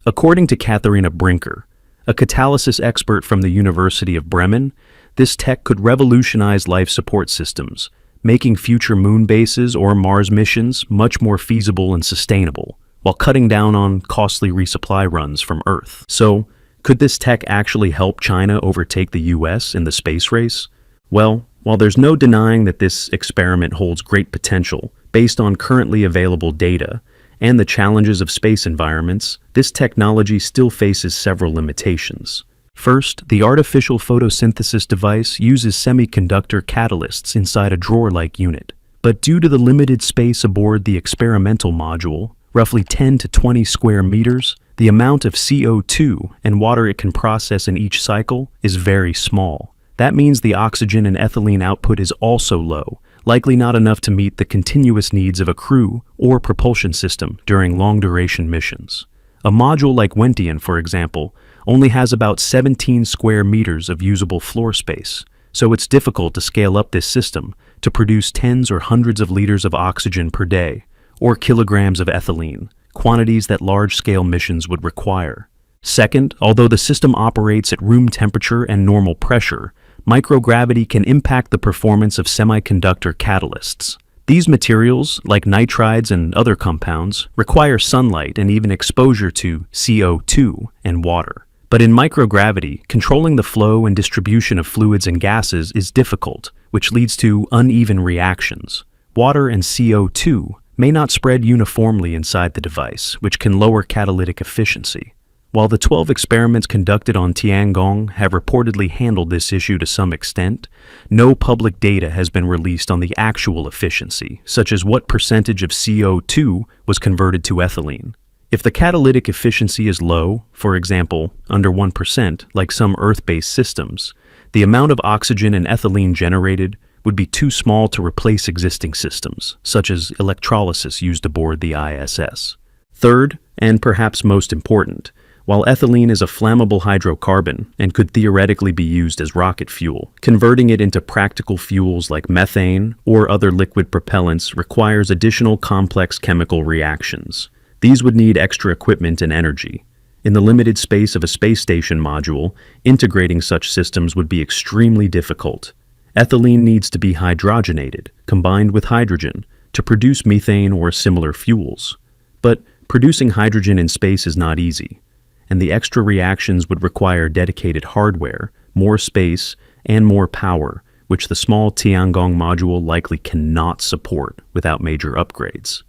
According to Katharina Brinker, a catalysis expert from the University of Bremen, this tech could revolutionize life support systems, making future moon bases or Mars missions much more feasible and sustainable, while cutting down on costly resupply runs from Earth. So, could this tech actually help China overtake the US in the space race? Well, while there's no denying that this experiment holds great potential based on currently available data and the challenges of space environments, this technology still faces several limitations. First, the artificial photosynthesis device uses semiconductor catalysts inside a drawer-like unit. But due to the limited space aboard the experimental module, roughly 10 to 20 square meters, the amount of CO2 and water it can process in each cycle is very small. That means the oxygen and ethylene output is also low, likely not enough to meet the continuous needs of a crew or propulsion system during long-duration missions. A module like Wentian, for example, only has about 17 square meters of usable floor space, so it's difficult to scale up this system to produce tens or hundreds of liters of oxygen per day, or kilograms of ethylene, quantities that large-scale missions would require. Second, although the system operates at room temperature and normal pressure, microgravity can impact the performance of semiconductor catalysts. These materials, like nitrides and other compounds, require sunlight and even exposure to CO2 and water. But in microgravity, controlling the flow and distribution of fluids and gases is difficult, which leads to uneven reactions. Water and CO2 may not spread uniformly inside the device, which can lower catalytic efficiency. While the 12 experiments conducted on Tiangong have reportedly handled this issue to some extent, no public data has been released on the actual efficiency, such as what percentage of CO2 was converted to ethylene. If the catalytic efficiency is low, for example, under 1%, like some Earth-based systems, the amount of oxygen and ethylene generated would be too small to replace existing systems, such as electrolysis used aboard the ISS. Third, and perhaps most important, while ethylene is a flammable hydrocarbon and could theoretically be used as rocket fuel, converting it into practical fuels like methane or other liquid propellants requires additional complex chemical reactions. These would need extra equipment and energy. In the limited space of a space station module, integrating such systems would be extremely difficult. Ethylene needs to be hydrogenated, combined with hydrogen, to produce methane or similar fuels. But producing hydrogen in space is not easy, and the extra reactions would require dedicated hardware, more space, and more power, which the small Tiangong module likely cannot support without major upgrades.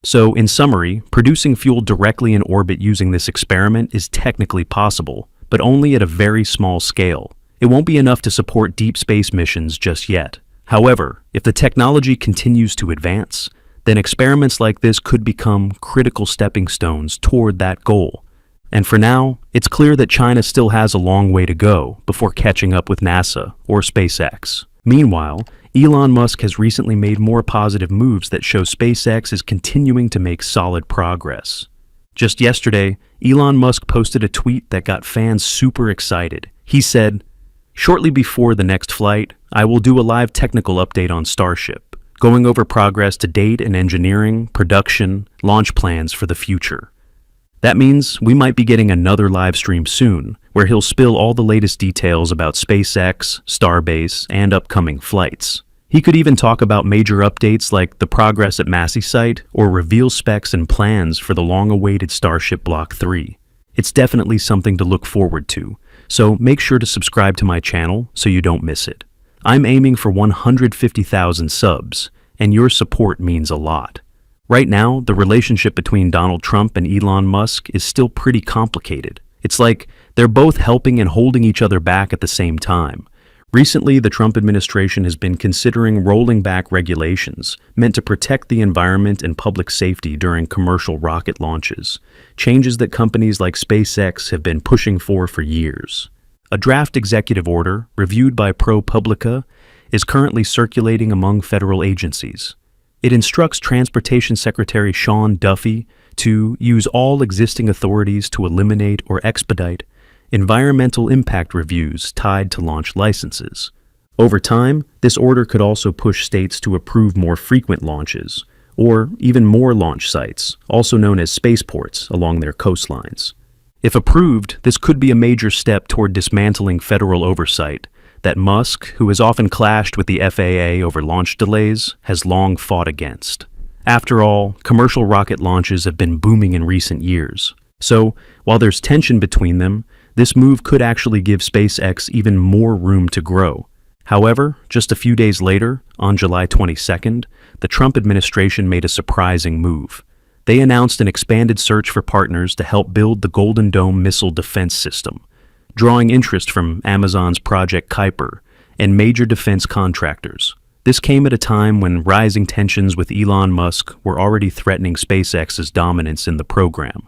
So, in summary, producing fuel directly in orbit using this experiment is technically possible, but only at a very small scale. It won't be enough to support deep space missions just yet. However, if the technology continues to advance, then experiments like this could become critical stepping stones toward that goal. And for now, it's clear that China still has a long way to go before catching up with NASA or SpaceX. Meanwhile, Elon Musk has recently made more positive moves that show SpaceX is continuing to make solid progress. Just yesterday, Elon Musk posted a tweet that got fans super excited. He said, "Shortly before the next flight, I will do a live technical update on Starship, going over progress to date in engineering, production, launch plans for the future." That means we might be getting another live stream soon, where he'll spill all the latest details about SpaceX, Starbase, and upcoming flights. He could even talk about major updates like the progress at Massey site, or reveal specs and plans for the long-awaited Starship Block 3. It's definitely something to look forward to, so make sure to subscribe to my channel so you don't miss it. I'm aiming for 150,000 subs, and your support means a lot. Right now, the relationship between Donald Trump and Elon Musk is still pretty complicated. It's like they're both helping and holding each other back at the same time. Recently, the Trump administration has been considering rolling back regulations meant to protect the environment and public safety during commercial rocket launches, changes that companies like SpaceX have been pushing for years. A draft executive order, reviewed by ProPublica, is currently circulating among federal agencies. It instructs Transportation Secretary Sean Duffy to use all existing authorities to eliminate or expedite environmental impact reviews tied to launch licenses. Over time, this order could also push states to approve more frequent launches, or even more launch sites, also known as spaceports, along their coastlines. If approved, this could be a major step toward dismantling federal oversight that Musk, who has often clashed with the FAA over launch delays, has long fought against. After all, commercial rocket launches have been booming in recent years. So, while there's tension between them, this move could actually give SpaceX even more room to grow. However, just a few days later, on July 22nd, the Trump administration made a surprising move. They announced an expanded search for partners to help build the Golden Dome missile defense system, drawing interest from Amazon's Project Kuiper and major defense contractors. This came at a time when rising tensions with Elon Musk were already threatening SpaceX's dominance in the program.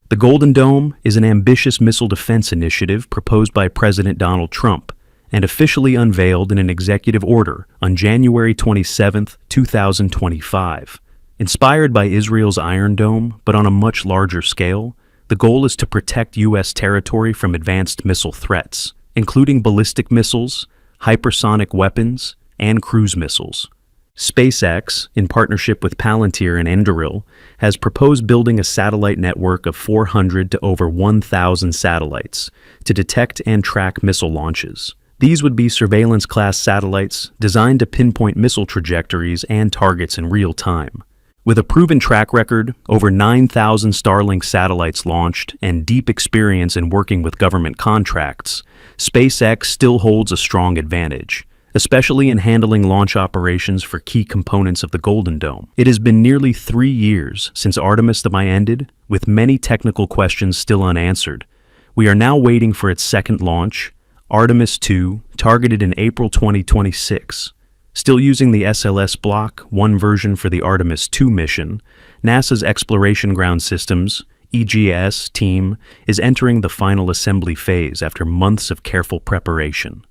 The Golden Dome is an ambitious missile defense initiative proposed by President Donald Trump and officially unveiled in an executive order on January 27, 2025. Inspired by Israel's Iron Dome, but on a much larger scale, the goal is to protect U.S. territory from advanced missile threats, including ballistic missiles, hypersonic weapons, and cruise missiles. SpaceX, in partnership with Palantir and Anduril, has proposed building a satellite network of 400 to over 1,000 satellites to detect and track missile launches. These would be surveillance-class satellites designed to pinpoint missile trajectories and targets in real time. With a proven track record, over 9,000 Starlink satellites launched, and deep experience in working with government contracts, SpaceX still holds a strong advantage, especially in handling launch operations for key components of the Golden Dome. It has been nearly 3 years since Artemis the May ended, with many technical questions still unanswered. We are now waiting for its second launch, Artemis II, targeted in April 2026. Still using the SLS Block 1 version for the Artemis II mission, NASA's Exploration Ground Systems (EGS) team is entering the final assembly phase after months of careful preparation.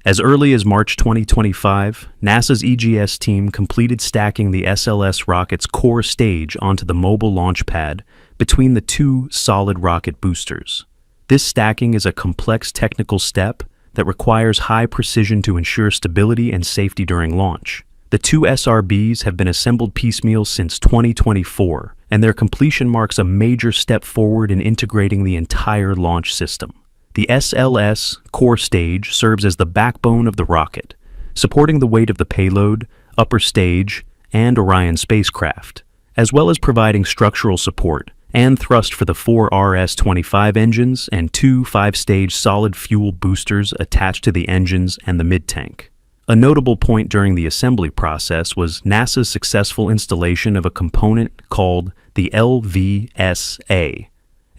As early as March 2025, NASA's EGS team completed stacking the SLS rocket's core stage onto the mobile launch pad between the two solid rocket boosters. This stacking is a complex technical step that requires high precision to ensure stability and safety during launch. The two SRBs have been assembled piecemeal since 2024, and their completion marks a major step forward in integrating the entire launch system. The SLS core stage serves as the backbone of the rocket, supporting the weight of the payload, upper stage, and Orion spacecraft, as well as providing structural support and thrust for the 4 RS-25 engines and 2 5-stage solid fuel boosters attached to the engines and the mid-tank. A notable point during the assembly process was NASA's successful installation of a component called the LVSA,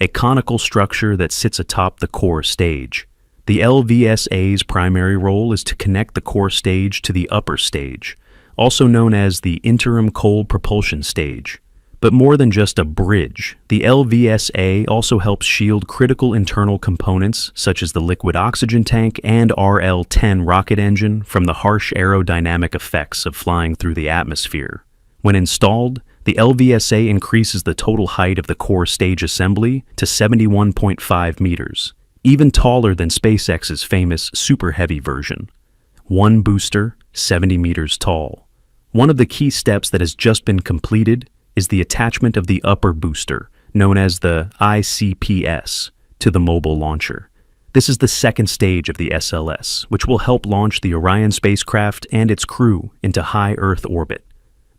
a conical structure that sits atop the core stage. The LVSA's primary role is to connect the core stage to the upper stage, also known as the interim cold propulsion stage. But more than just a bridge, the LVSA also helps shield critical internal components such as the liquid oxygen tank and RL-10 rocket engine from the harsh aerodynamic effects of flying through the atmosphere. When installed, the LVSA increases the total height of the core stage assembly to 71.5 meters, even taller than SpaceX's famous Superheavy version. One booster, 70 meters tall. One of the key steps that has just been completed is the attachment of the upper booster, known as the ICPS, to the mobile launcher. This is the second stage of the SLS, which will help launch the Orion spacecraft and its crew into high Earth orbit.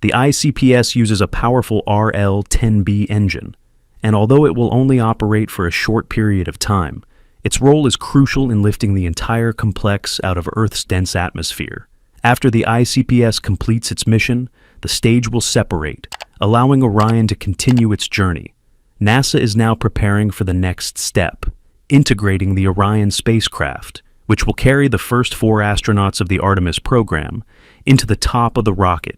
The ICPS uses a powerful RL-10B engine, and although it will only operate for a short period of time, its role is crucial in lifting the entire complex out of Earth's dense atmosphere. After the ICPS completes its mission, the stage will separate, allowing Orion to continue its journey. NASA is now preparing for the next step, integrating the Orion spacecraft, which will carry the first 4 astronauts of the Artemis program, into the top of the rocket.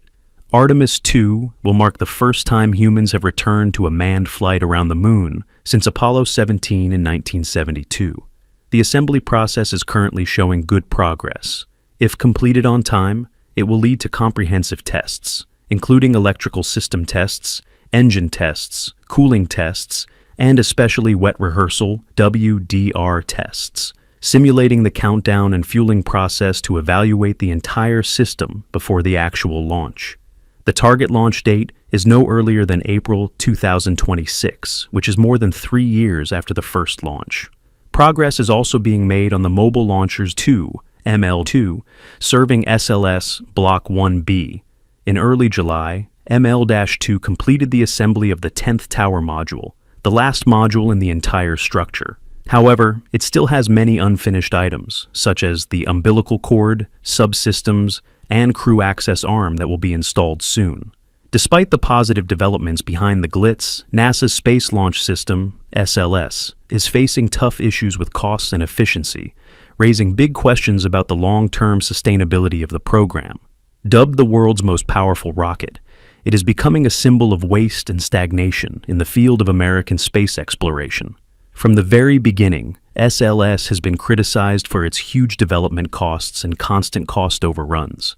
Artemis II will mark the first time humans have returned to a manned flight around the Moon since Apollo 17 in 1972. The assembly process is currently showing good progress. If completed on time, it will lead to comprehensive tests, including electrical system tests, engine tests, cooling tests, and especially wet rehearsal (WDR) tests, simulating the countdown and fueling process to evaluate the entire system before the actual launch. The target launch date is no earlier than April 2026, which is more than 3 years after the first launch. Progress is also being made on the Mobile Launchers 2, ML2, serving SLS Block 1B. In early July, ML-2 completed the assembly of the 10th tower module, the last module in the entire structure. However, it still has many unfinished items, such as the umbilical cord, subsystems, and crew access arm that will be installed soon. Despite the positive developments behind the glitz, NASA's Space Launch System, SLS, is facing tough issues with costs and efficiency, raising big questions about the long-term sustainability of the program. Dubbed the world's most powerful rocket, it is becoming a symbol of waste and stagnation in the field of American space exploration. From the very beginning, SLS has been criticized for its huge development costs and constant cost overruns.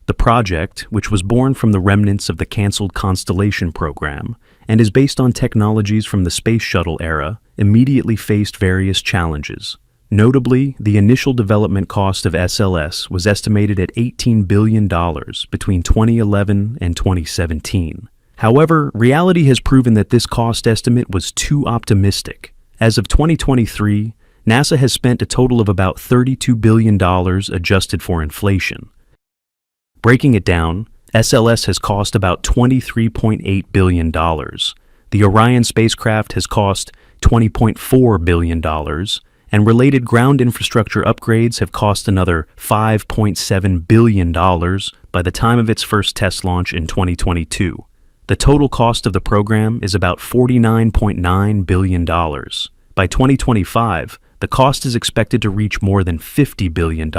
The project, which was born from the remnants of the canceled Constellation program and is based on technologies from the Space Shuttle era, immediately faced various challenges. Notably, the initial development cost of SLS was estimated at $18 billion between 2011 and 2017. However, reality has proven that this cost estimate was too optimistic. As of 2023, NASA has spent a total of about $32 billion adjusted for inflation. Breaking it down, SLS has cost about $23.8 billion. The Orion spacecraft has cost $20.4 billion, and related ground infrastructure upgrades have cost another $5.7 billion by the time of its first test launch in 2022. The total cost of the program is about $49.9 billion. By 2025, the cost is expected to reach more than $50 billion,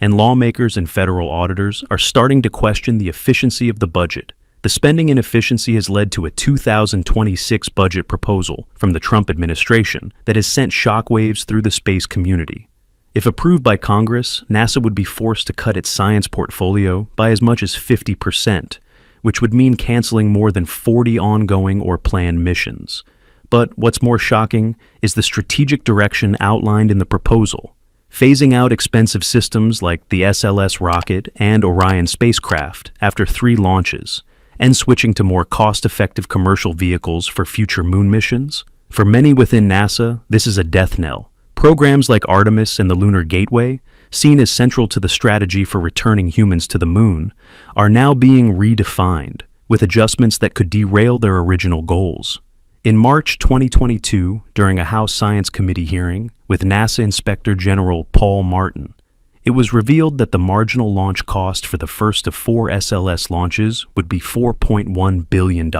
and lawmakers and federal auditors are starting to question the efficiency of the budget. The spending inefficiency has led to a 2026 budget proposal from the Trump administration that has sent shockwaves through the space community. If approved by Congress, NASA would be forced to cut its science portfolio by as much as 50%, which would mean canceling more than 40 ongoing or planned missions. But what's more shocking is the strategic direction outlined in the proposal. Phasing out expensive systems like the SLS rocket and Orion spacecraft after 3 launches, and switching to more cost-effective commercial vehicles for future moon missions. For many within NASA, this is a death knell. Programs like Artemis and the Lunar Gateway, seen as central to the strategy for returning humans to the moon, are now being redefined, with adjustments that could derail their original goals. In March 2022, during a House Science Committee hearing with NASA Inspector General Paul Martin, it was revealed that the marginal launch cost for the first of 4 SLS launches would be $4.1 billion,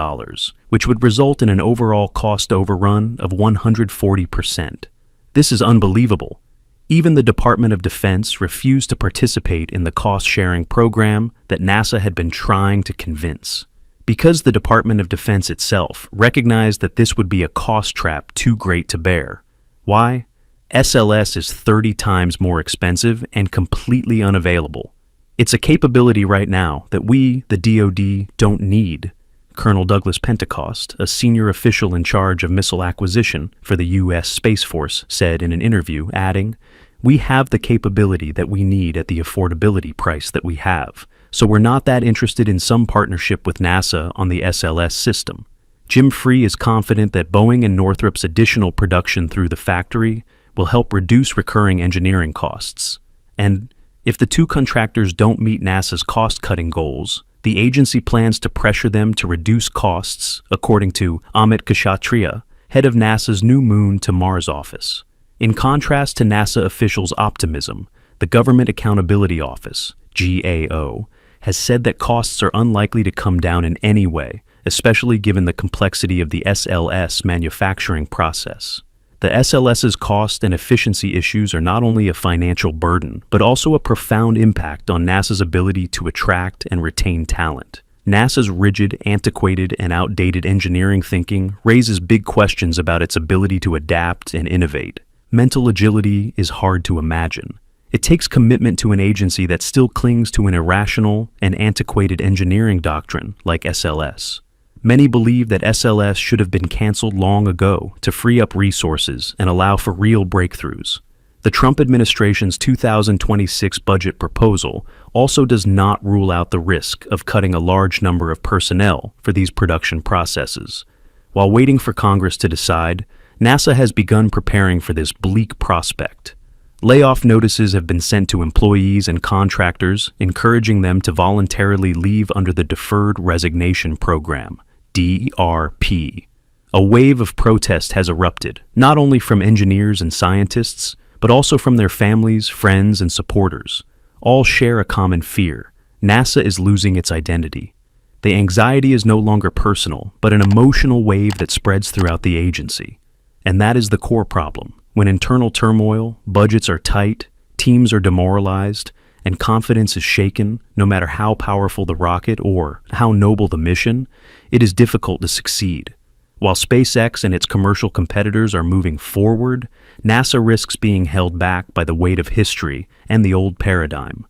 which would result in an overall cost overrun of 140%. This is unbelievable. Even the Department of Defense refused to participate in the cost-sharing program that NASA had been trying to convince. Because the Department of Defense itself recognized that this would be a cost trap too great to bear. Why? SLS is 30 times more expensive and completely unavailable. It's a capability right now that we, the DoD, don't need. Colonel Douglas Pentecost, a senior official in charge of missile acquisition for the U.S. Space Force, said in an interview, adding, "We have the capability that we need at the affordability price that we have, so we're not that interested in some partnership with NASA on the SLS system." Jim Free is confident that Boeing and Northrop's additional production through the factory will help reduce recurring engineering costs. And if the 2 contractors don't meet NASA's cost-cutting goals, the agency plans to pressure them to reduce costs, according to Amit Kshatriya, head of NASA's new Moon to Mars office. In contrast to NASA officials' optimism, the Government Accountability Office, GAO, has said that costs are unlikely to come down in any way, especially given the complexity of the SLS manufacturing process. The SLS's cost and efficiency issues are not only a financial burden, but also a profound impact on NASA's ability to attract and retain talent. NASA's rigid, antiquated, and outdated engineering thinking raises big questions about its ability to adapt and innovate. Mental agility is hard to imagine. It takes commitment to an agency that still clings to an irrational and antiquated engineering doctrine like SLS. Many believe that SLS should have been canceled long ago to free up resources and allow for real breakthroughs. The Trump administration's 2026 budget proposal also does not rule out the risk of cutting a large number of personnel for these production processes. While waiting for Congress to decide, NASA has begun preparing for this bleak prospect. Layoff notices have been sent to employees and contractors, encouraging them to voluntarily leave under the Deferred Resignation Program, DRP. A wave of protest has erupted, not only from engineers and scientists, but also from their families, friends, and supporters. All share a common fear. NASA is losing its identity. The anxiety is no longer personal, but an emotional wave that spreads throughout the agency. And that is the core problem. When internal turmoil, budgets are tight, teams are demoralized, and confidence is shaken, no matter how powerful the rocket or how noble the mission, it is difficult to succeed. While SpaceX and its commercial competitors are moving forward, NASA risks being held back by the weight of history and the old paradigm.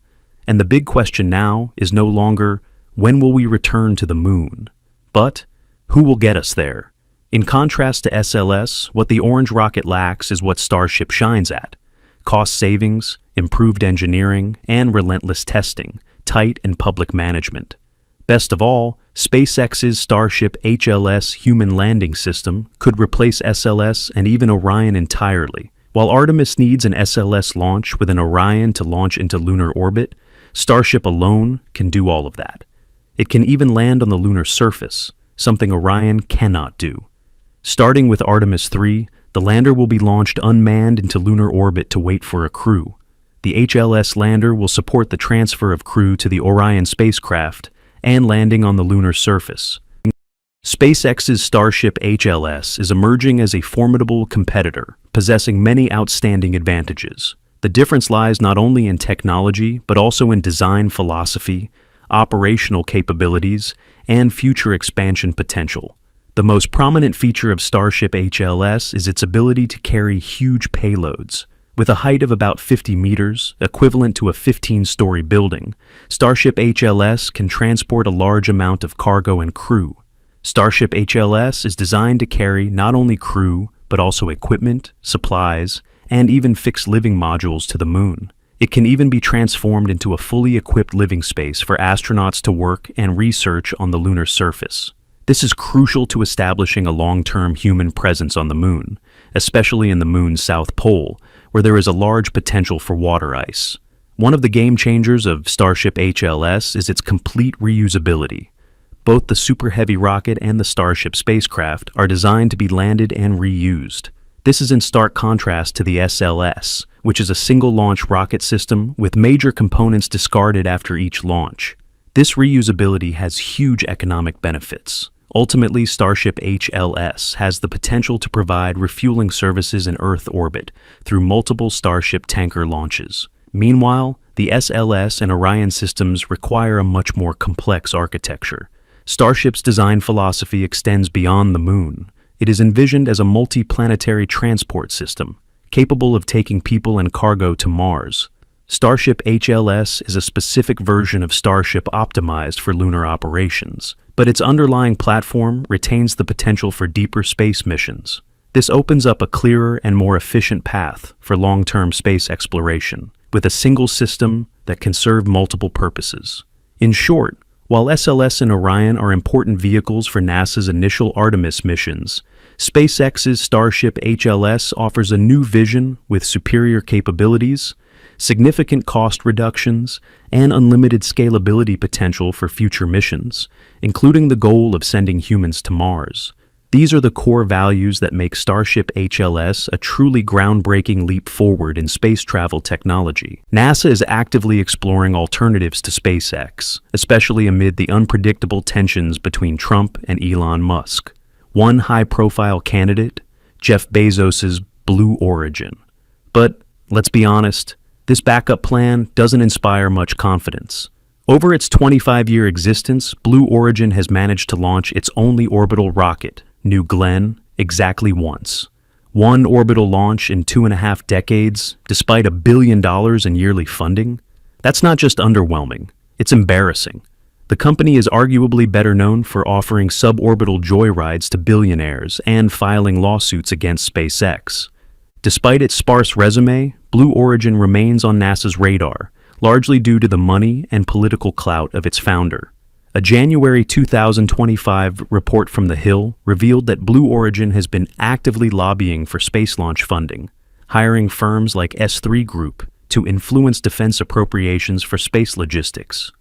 And the big question now is no longer, when will we return to the moon? But, who will get us there? In contrast to SLS, what the orange rocket lacks is what Starship shines at: cost savings, improved engineering, and relentless testing, tight and public management. Best of all, SpaceX's Starship HLS human landing system could replace SLS and even Orion entirely. While Artemis needs an SLS launch with an Orion to launch into lunar orbit, Starship alone can do all of that. It can even land on the lunar surface, something Orion cannot do. Starting with Artemis 3, the lander will be launched unmanned into lunar orbit to wait for a crew. The HLS lander will support the transfer of crew to the Orion spacecraft and landing on the lunar surface. SpaceX's Starship HLS is emerging as a formidable competitor, possessing many outstanding advantages. The difference lies not only in technology, but also in design philosophy, operational capabilities, and future expansion potential. The most prominent feature of Starship HLS is its ability to carry huge payloads. With a height of about 50 meters, equivalent to a 15-story building, Starship HLS can transport a large amount of cargo and crew. Starship HLS is designed to carry not only crew, but also equipment, supplies, and even fixed living modules to the moon. It can even be transformed into a fully equipped living space for astronauts to work and research on the lunar surface. This is crucial to establishing a long-term human presence on the moon, especially in the moon's south pole, where there is a large potential for water ice. One of the game changers of Starship HLS is its complete reusability. Both the Superheavy rocket and the Starship spacecraft are designed to be landed and reused. This is in stark contrast to the SLS, which is a single-launch rocket system with major components discarded after each launch. This reusability has huge economic benefits. Ultimately, Starship HLS has the potential to provide refueling services in Earth orbit through multiple Starship tanker launches. Meanwhile, the SLS and Orion systems require a much more complex architecture. Starship's design philosophy extends beyond the moon. It is envisioned as a multi-planetary transport system, capable of taking people and cargo to Mars. Starship HLS is a specific version of Starship optimized for lunar operations, but its underlying platform retains the potential for deeper space missions. This opens up a clearer and more efficient path for long-term space exploration, with a single system that can serve multiple purposes. In short, while SLS and Orion are important vehicles for NASA's initial Artemis missions, SpaceX's Starship HLS offers a new vision with superior capabilities, significant cost reductions, and unlimited scalability potential for future missions, including the goal of sending humans to Mars. These are the core values that make Starship HLS a truly groundbreaking leap forward in space travel technology. NASA is actively exploring alternatives to SpaceX, especially amid the unpredictable tensions between Trump and Elon Musk. One high-profile candidate, Jeff Bezos's Blue Origin. But let's be honest, this backup plan doesn't inspire much confidence. Over its 25-year existence, Blue Origin has managed to launch its only orbital rocket, New Glenn, exactly once. One orbital launch in 2.5 decades, despite $1 billion in yearly funding? That's not just underwhelming, it's embarrassing. The company is arguably better known for offering suborbital joyrides to billionaires and filing lawsuits against SpaceX. Despite its sparse resume, Blue Origin remains on NASA's radar, largely due to the money and political clout of its founder. A January 2025 report from The Hill revealed that Blue Origin has been actively lobbying for space launch funding, hiring firms like S3 Group to influence defense appropriations for space logistics.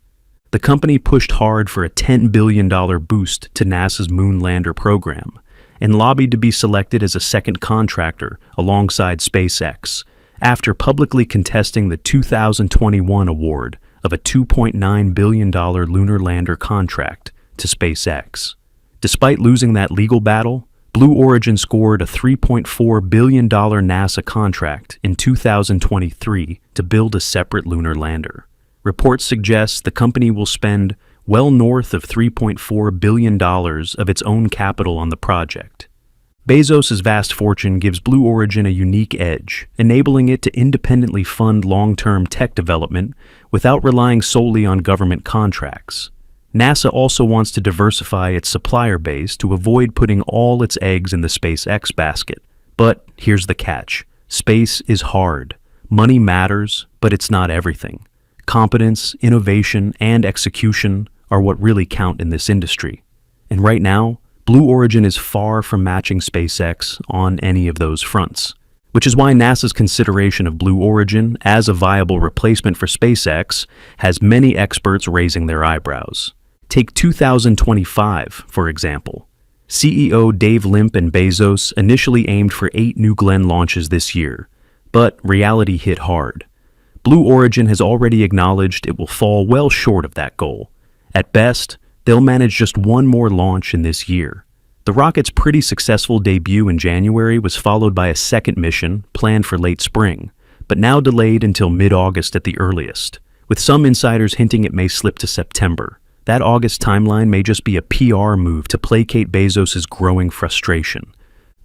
The company pushed hard for a $10 billion boost to NASA's moon lander program and lobbied to be selected as a second contractor alongside SpaceX after publicly contesting the 2021 award of a $2.9 billion lunar lander contract to SpaceX. Despite losing that legal battle, Blue Origin scored a $3.4 billion NASA contract in 2023 to build a separate lunar lander. Reports suggest the company will spend well north of $3.4 billion of its own capital on the project. Bezos' vast fortune gives Blue Origin a unique edge, enabling it to independently fund long-term tech development without relying solely on government contracts. NASA also wants to diversify its supplier base to avoid putting all its eggs in the SpaceX basket. But here's the catch. Space is hard. Money matters, but it's not everything. Competence, innovation, and execution are what really count in this industry. And right now, Blue Origin is far from matching SpaceX on any of those fronts, which is why NASA's consideration of Blue Origin as a viable replacement for SpaceX has many experts raising their eyebrows. Take 2025, for example. CEO Dave Limp and Bezos initially aimed for 8 New Glenn launches this year, but reality hit hard. Blue Origin has already acknowledged it will fall well short of that goal. At best, they'll manage just one more launch in this year. The rocket's pretty successful debut in January was followed by a second mission planned for late spring, but now delayed until mid-August at the earliest, with some insiders hinting it may slip to September. That August timeline may just be a PR move to placate Bezos' growing frustration.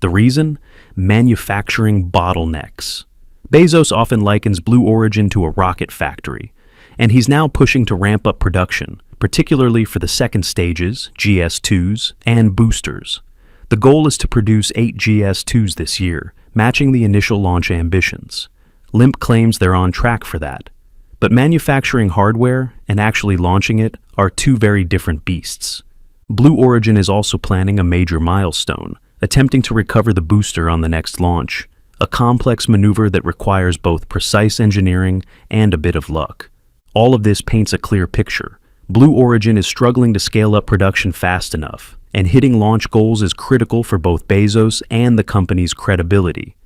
The reason? Manufacturing bottlenecks. Bezos often likens Blue Origin to a rocket factory, and he's now pushing to ramp up production, particularly for the second stages, GS2s, and boosters. The goal is to produce 8 GS2s this year, matching the initial launch ambitions. Limp claims they're on track for that. But manufacturing hardware and actually launching it are two very different beasts. Blue Origin is also planning a major milestone, attempting to recover the booster on the next launch, a complex maneuver that requires both precise engineering and a bit of luck. All of this paints a clear picture. Blue Origin is struggling to scale up production fast enough, and hitting launch goals is critical for both Bezos and the company's credibility.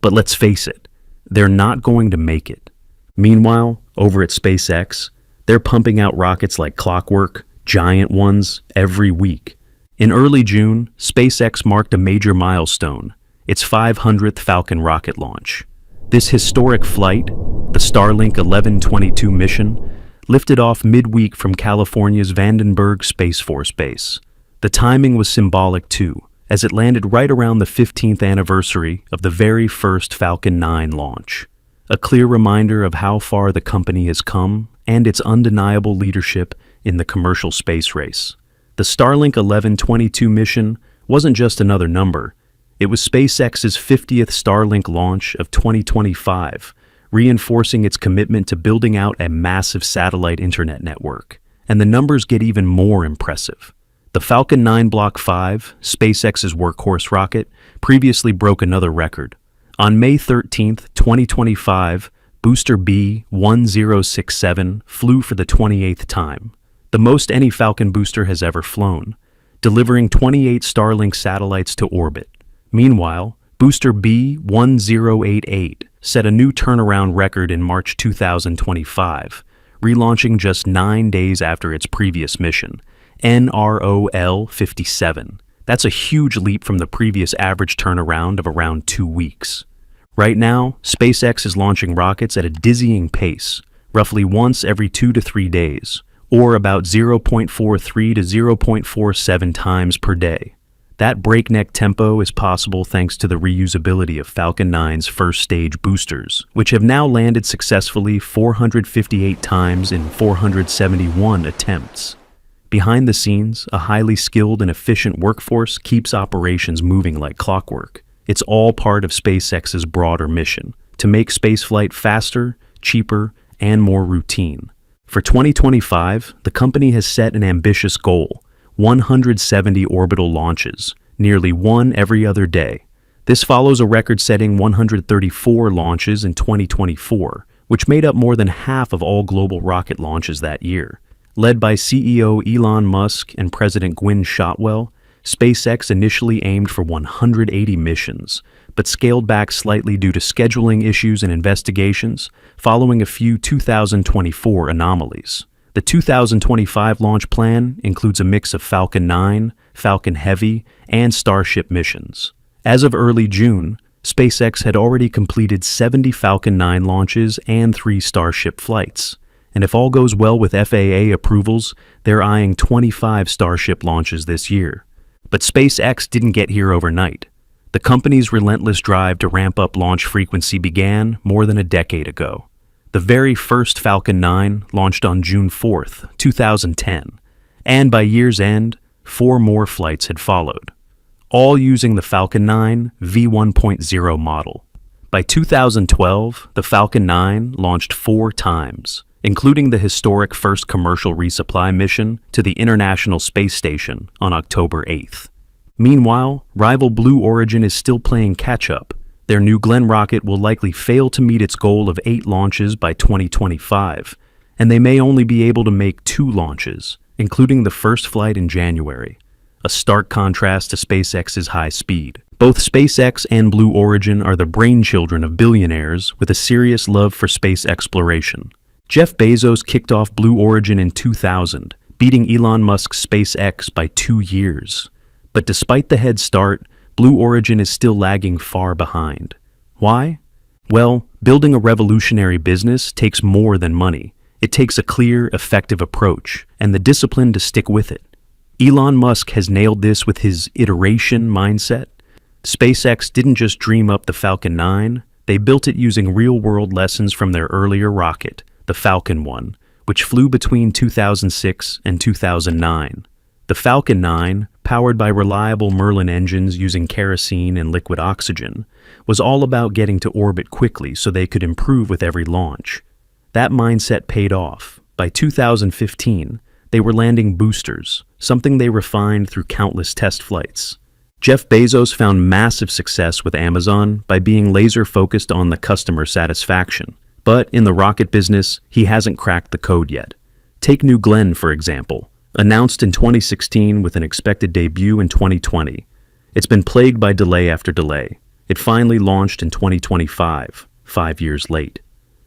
But let's face it, they're not going to make it. Meanwhile, over at SpaceX, they're pumping out rockets like clockwork, giant ones, every week. In early June, SpaceX marked a major milestone, its 500th Falcon rocket launch. This historic flight, the Starlink 1122 mission, lifted off midweek from California's Vandenberg Space Force Base. The timing was symbolic too, as it landed right around the 15th anniversary of the very first Falcon 9 launch. A clear reminder of how far the company has come and its undeniable leadership in the commercial space race. The Starlink 1122 mission wasn't just another number. It was SpaceX's 50th Starlink launch of 2025, reinforcing its commitment to building out a massive satellite internet network. And the numbers get even more impressive. The Falcon 9 Block 5, SpaceX's workhorse rocket, previously broke another record. On May 13, 2025, Booster B-1067 flew for the 28th time, the most any Falcon booster has ever flown, delivering 28 Starlink satellites to orbit. Meanwhile, Booster B-1088 set a new turnaround record in March 2025, relaunching just 9 days after its previous mission, NROL-57. That's a huge leap from the previous average turnaround of around 2 weeks. Right now, SpaceX is launching rockets at a dizzying pace, roughly once every 2 to 3 days, or about 0.43 to 0.47 times per day. That breakneck tempo is possible thanks to the reusability of Falcon 9's first stage boosters, which have now landed successfully 458 times in 471 attempts. Behind the scenes, a highly skilled and efficient workforce keeps operations moving like clockwork. It's all part of SpaceX's broader mission, to make spaceflight faster, cheaper, and more routine. For 2025, the company has set an ambitious goal: 170 orbital launches, nearly one every other day. This follows a record-setting 134 launches in 2024, which made up more than half of all global rocket launches that year. Led by CEO Elon Musk and President Gwynne Shotwell, SpaceX initially aimed for 180 missions, but scaled back slightly due to scheduling issues and investigations, following a few 2024 anomalies. The 2025 launch plan includes a mix of Falcon 9, Falcon Heavy, and Starship missions. As of early June, SpaceX had already completed 70 Falcon 9 launches and 3 Starship flights. And if all goes well with FAA approvals, they're eyeing 25 Starship launches this year. But SpaceX didn't get here overnight. The company's relentless drive to ramp up launch frequency began more than a decade ago. The very first Falcon 9 launched on June 4, 2010, and by year's end, 4 more flights had followed, all using the Falcon 9 V1.0 model. By 2012, the Falcon 9 launched 4 times, including the historic first commercial resupply mission to the International Space Station on October 8th. Meanwhile, rival Blue Origin is still playing catch-up. Their New Glenn rocket will likely fail to meet its goal of 8 launches by 2025, and they may only be able to make 2 launches, including the first flight in January, a stark contrast to SpaceX's high speed. Both SpaceX and Blue Origin are the brainchildren of billionaires with a serious love for space exploration. Jeff Bezos kicked off Blue Origin in 2000, beating Elon Musk's SpaceX by 2 years. But despite the head start, Blue Origin is still lagging far behind. Why? Well, building a revolutionary business takes more than money. It takes a clear, effective approach, and the discipline to stick with it. Elon Musk has nailed this with his iteration mindset. SpaceX didn't just dream up the Falcon 9, they built it using real-world lessons from their earlier rocket, the Falcon 1, which flew between 2006 and 2009. The Falcon 9, powered by reliable Merlin engines using kerosene and liquid oxygen, was all about getting to orbit quickly so they could improve with every launch. That mindset paid off. By 2015, they were landing boosters, something they refined through countless test flights. Jeff Bezos found massive success with Amazon by being laser-focused on the customer satisfaction. But in the rocket business, he hasn't cracked the code yet. Take New Glenn, for example. Announced in 2016 with an expected debut in 2020. It's been plagued by delay after delay. It finally launched in 2025, 5 years late.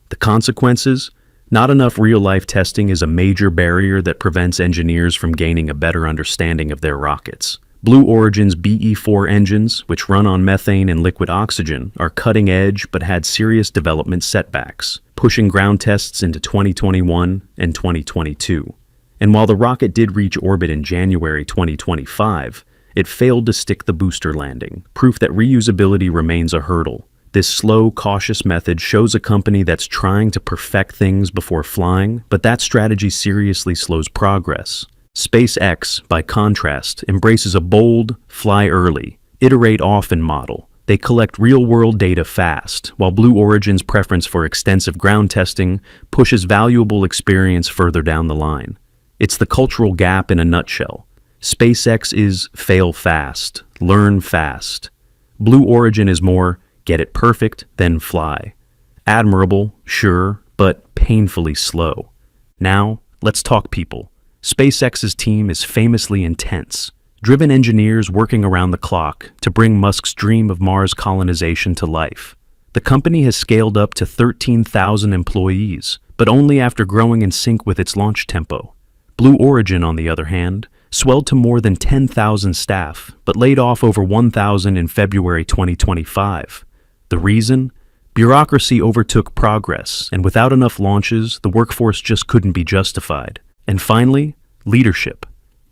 The consequences? Not enough real-life testing is a major barrier that prevents engineers from gaining a better understanding of their rockets. Blue Origin's BE-4 engines, which run on methane and liquid oxygen, are cutting-edge but had serious development setbacks, pushing ground tests into 2021 and 2022. And while the rocket did reach orbit in January 2025, it failed to stick the booster landing, proof that reusability remains a hurdle. This slow, cautious method shows a company that's trying to perfect things before flying, but that strategy seriously slows progress. SpaceX, by contrast, embraces a bold, fly early, iterate often model. They collect real-world data fast, while Blue Origin's preference for extensive ground testing pushes valuable experience further down the line. It's the cultural gap in a nutshell. SpaceX is fail fast, learn fast. Blue Origin is more get it perfect, then fly. Admirable, sure, but painfully slow. Now, let's talk people. SpaceX's team is famously intense, driven engineers working around the clock to bring Musk's dream of Mars colonization to life. The company has scaled up to 13,000 employees, but only after growing in sync with its launch tempo. Blue Origin, on the other hand, swelled to more than 10,000 staff, but laid off over 1,000 in February 2025. The reason? Bureaucracy overtook progress, and without enough launches, the workforce just couldn't be justified. And finally, leadership.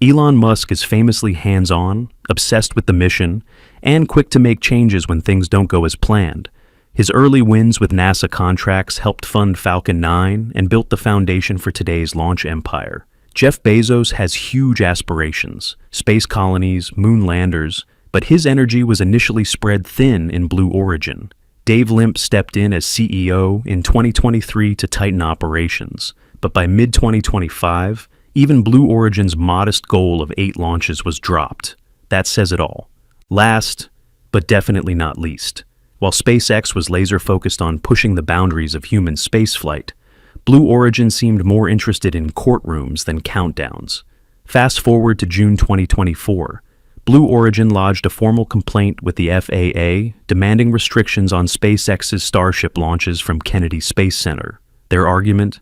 Elon Musk is famously hands-on, obsessed with the mission, and quick to make changes when things don't go as planned. His early wins with NASA contracts helped fund Falcon 9 and built the foundation for today's launch empire. Jeff Bezos has huge aspirations, space colonies, moon landers, but his energy was initially spread thin in Blue Origin. Dave Limp stepped in as CEO in 2023 to tighten operations, but by mid-2025, even Blue Origin's modest goal of 8 launches was dropped. That says it all. Last, but definitely not least, while SpaceX was laser-focused on pushing the boundaries of human spaceflight, Blue Origin seemed more interested in courtrooms than countdowns. Fast forward to June 2024, Blue Origin lodged a formal complaint with the FAA demanding restrictions on SpaceX's Starship launches from Kennedy Space Center. Their argument?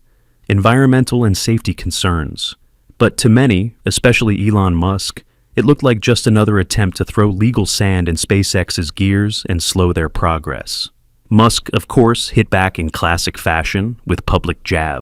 Environmental and safety concerns. But to many, especially Elon Musk, it looked like just another attempt to throw legal sand in SpaceX's gears and slow their progress. Musk, of course, hit back in classic fashion with public jabs.